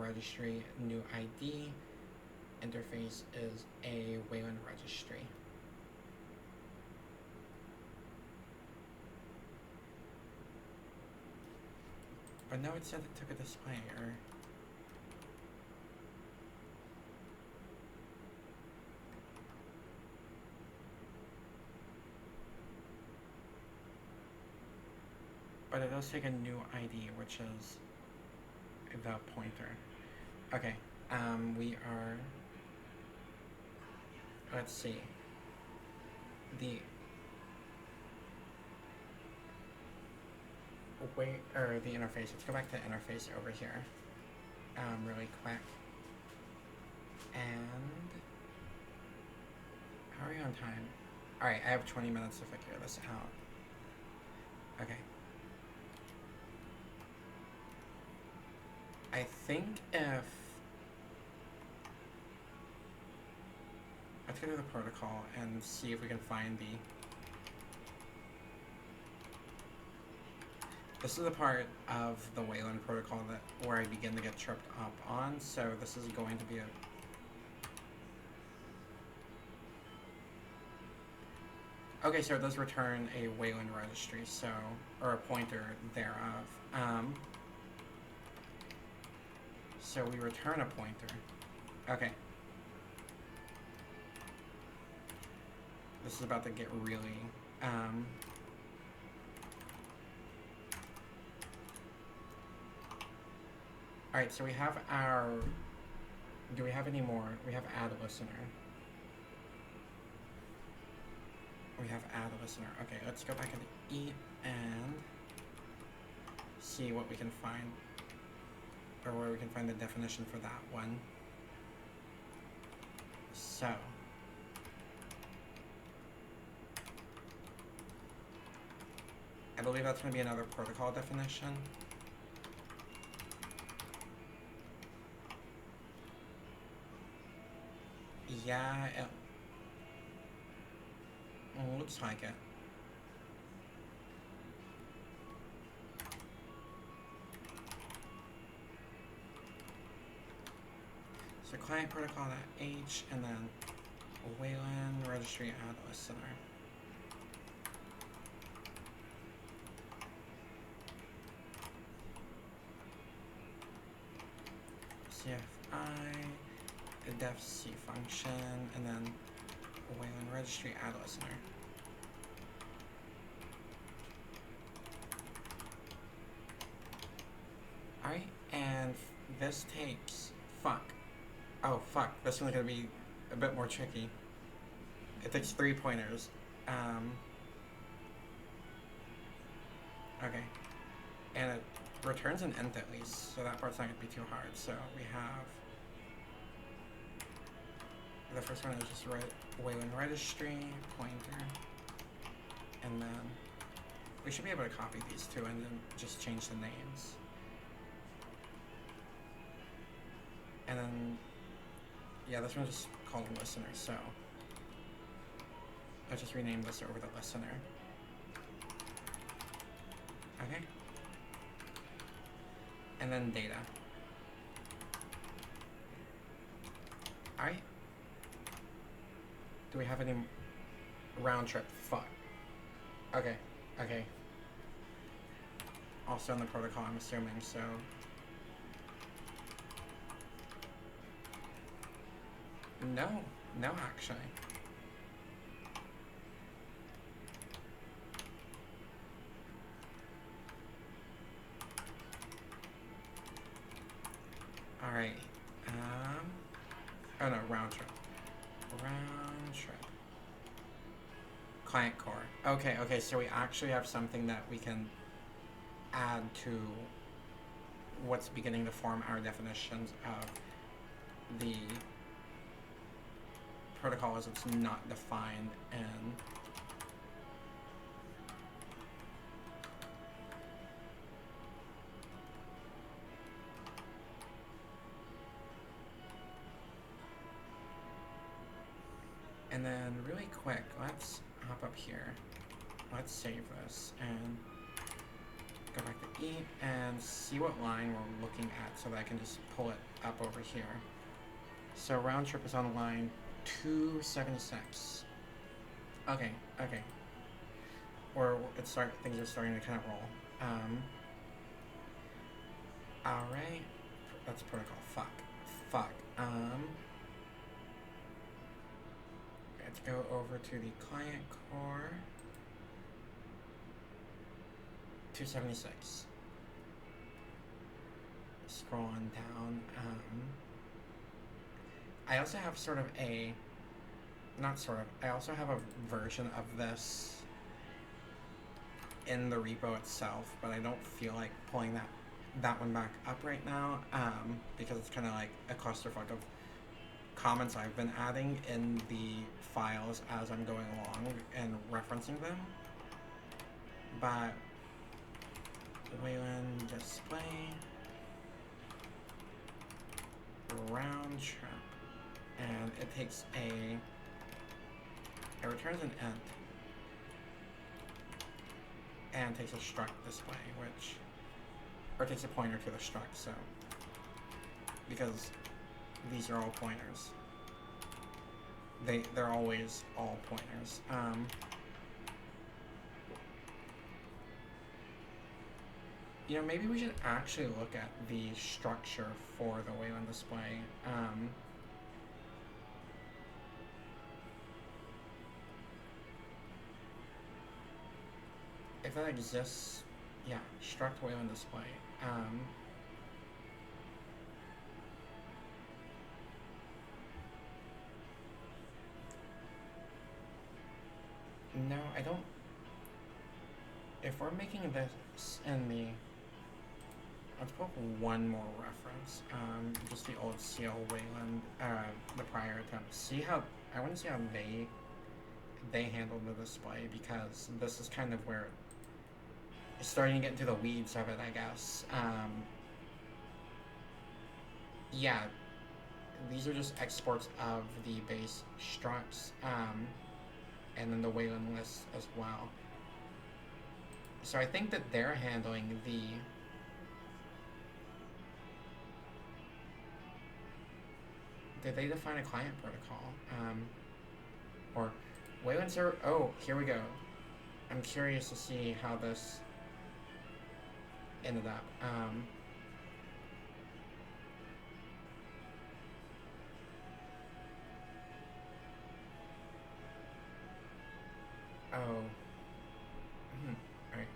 registry, new ID, interface is a Wayland registry. But no, it said it took a display error. But it does take a new ID, which is the pointer. Okay, we are, let's see, the interface. Let's go back to the interface over here, really quick. And how are we on time? All right, I have 20 minutes to figure this out. Okay. I think if, let's go to the protocol and see if we can find the, this is the part of the Wayland protocol that where I begin to get tripped up on, so this is going to be a, okay, so it does return a Wayland registry, so, or a pointer thereof. So we return a pointer. Okay. This is about to get really, alright, so we have our, do we have any more? We have add listener. We have add listener. Okay, let's go back into E and see what we can find, or where we can find the definition for that one. So, I believe that's going to be another protocol definition. Yeah, it looks like it. So client protocol.h and then Wayland registry add listener. CFI, the def C function, and then Wayland registry add listener. Alright, and this takes, fuck. Oh fuck, this one's gonna be a bit more tricky. It takes 3 pointers. Okay. And it returns an int at least, so that part's not gonna be too hard. So we have, the first one is just Wayland registry, pointer, and then we should be able to copy these two and then just change the names. And then, yeah, this one's just called listener, so I'll just rename this over the listener. Okay. And then data. Alright. Do we have any round trip? Fuck. Okay, okay. Also in the protocol, I'm assuming, so. No, no, actually. All right. Oh no, round trip. Round trip. Client core. Okay, okay. So we actually have something that we can add to what's beginning to form our definitions of the protocol as it's not defined in and then really quick, let's hop up here. Let's save this and go back to E and see what line we're looking at so that I can just pull it up over here. So round trip is on line 276. Okay. Or things are starting to kind of roll. Alright. That's protocol. Fuck. Let's go over to the client core. 276. Scroll on down. I also have I also have a version of this in the repo itself, but I don't feel like pulling that one back up right now, because it's kind of like a clusterfuck of comments I've been adding in the files as I'm going along and referencing them. But wayland display round trip, and it returns an int and takes a struct display, or takes a pointer to the struct, so because these are all pointers, they're always all pointers. You know, maybe we should actually look at the structure for the wayland display. If that exists, yeah, struct wayland display. No, I don't. If we're making this in the, let's put one more reference. Just the old CL wayland, the prior attempt. I want to see how they handled the display, because this is kind of where it's starting to get into the weeds of it, I guess. Yeah, these are just exports of the base structs, and then the wayland list as well. So I think that they're handling the did they define a client protocol? Or wayland server? Oh, here we go. I'm curious to see how this ended up. Oh. Right.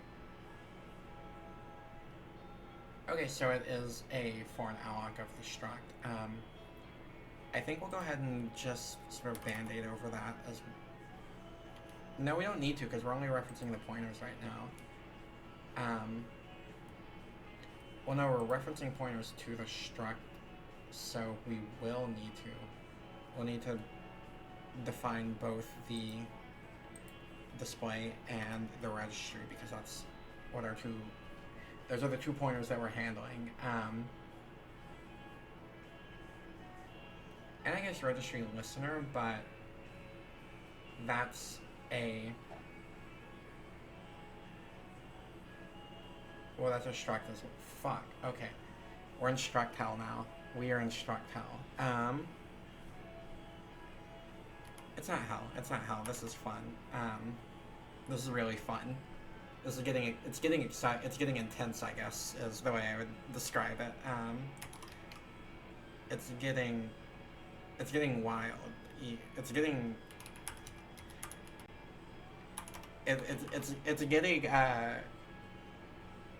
Okay, so it is a foreign alloc of the struct. I think we'll go ahead and just sort of band-aid over that as... No, we don't need to, because we're only referencing the pointers right now. Well, no, we're referencing pointers to the struct, so we'll need to define both the display and the registry, because that's what those are the two pointers that we're handling. And I guess registry listener, but that's that's a struct as well. Fuck, okay. We're in struct hell now. We are in struct hell. It's not hell, this is fun. This is really fun. This is it's getting intense, I guess, is the way I would describe it. It's getting wild. It's getting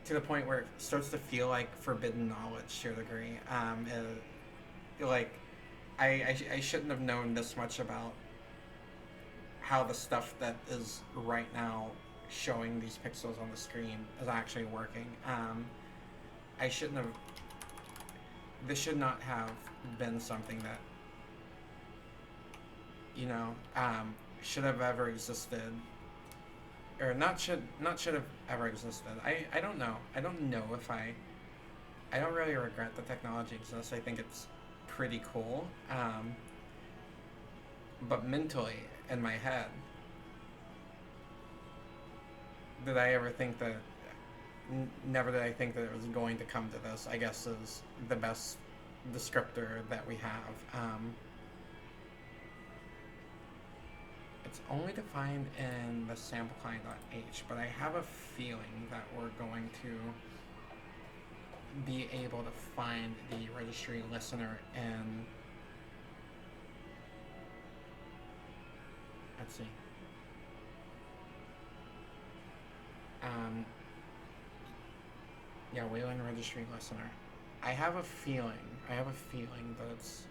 to the point where it starts to feel like forbidden knowledge to a degree. I shouldn't have known this much about how the stuff that is right now showing these pixels on the screen is actually working. This should not have been something that, should have ever existed, or not should have ever existed. I don't know. I don't really regret the technology exists. I think it's pretty cool. But mentally, in my head, did I ever think that never did I think that it was going to come to this, I guess is the best descriptor that we have. It's only defined in the sample client.h, but I have a feeling that we're going to be able to find the registry listener in, let's see, yeah, wayland registry listener. I have a feeling that it's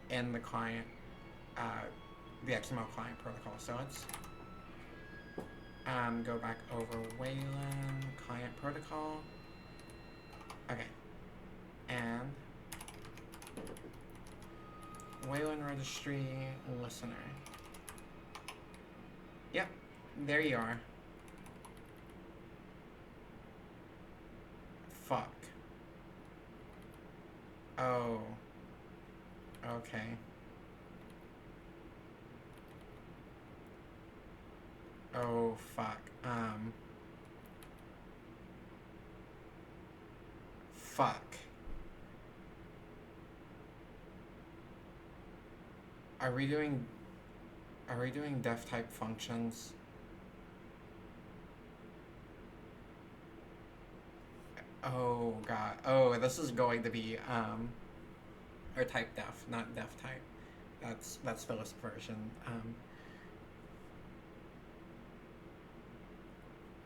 in the client, the XML client protocol. So let's go back over wayland client protocol. Okay, and wayland registry listener. Yep, there you are. Fuck. Oh. Okay. Oh, fuck. Fuck. Are we doing def type functions? Oh god. Oh, this is going to be or type def, not def type. That's the Lisp version.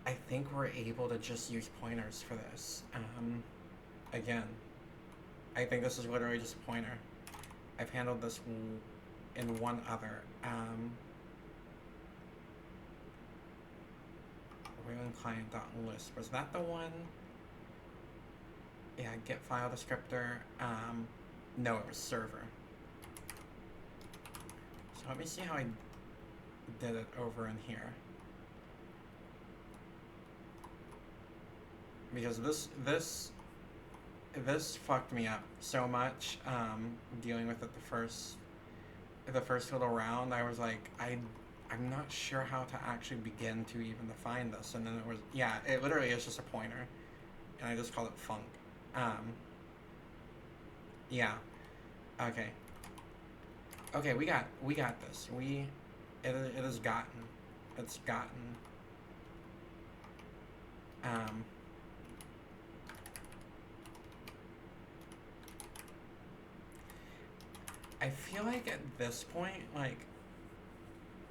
I think we're able to just use pointers for this. Again, I think this is literally just a pointer. I've handled this in one other. Wayland client.lisp. Was that the one? Yeah, get file descriptor. No, it was server. So let me see how I did it over in here. Because this fucked me up so much, dealing with it the first little round. I was like, I'm not sure how to actually begin to even define this. And then it was, yeah, it literally is just a pointer. And I just called it func. Yeah. Okay. Okay, we got this. It has gotten. It's gotten. I feel like at this point, like,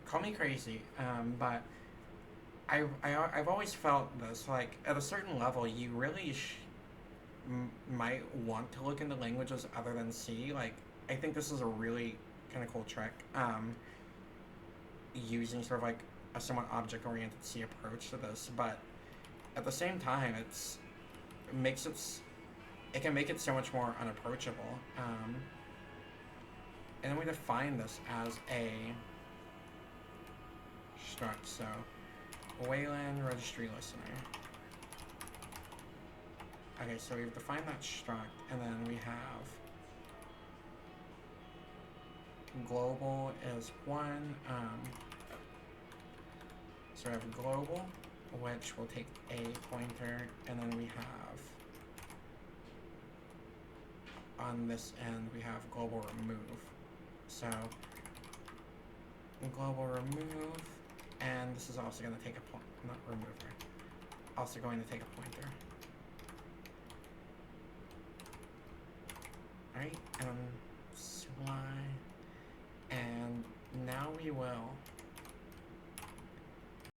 call me crazy, but I've always felt this, like, at a certain level, you really might want to look into languages other than C. Like, I think this is a really kind of cool trick, using sort of like a somewhat object-oriented C approach to this, but at the same time, it can make it so much more unapproachable. And then we define this as a struct, so wayland registry listener. Okay, so we've defined that struct, and then we have global is one. So we have global, which will take a pointer, and then we have on this end we have global remove. So global remove, and this is also going to take a point, not remover, also going to take a pointer. Alright, sly, and now we will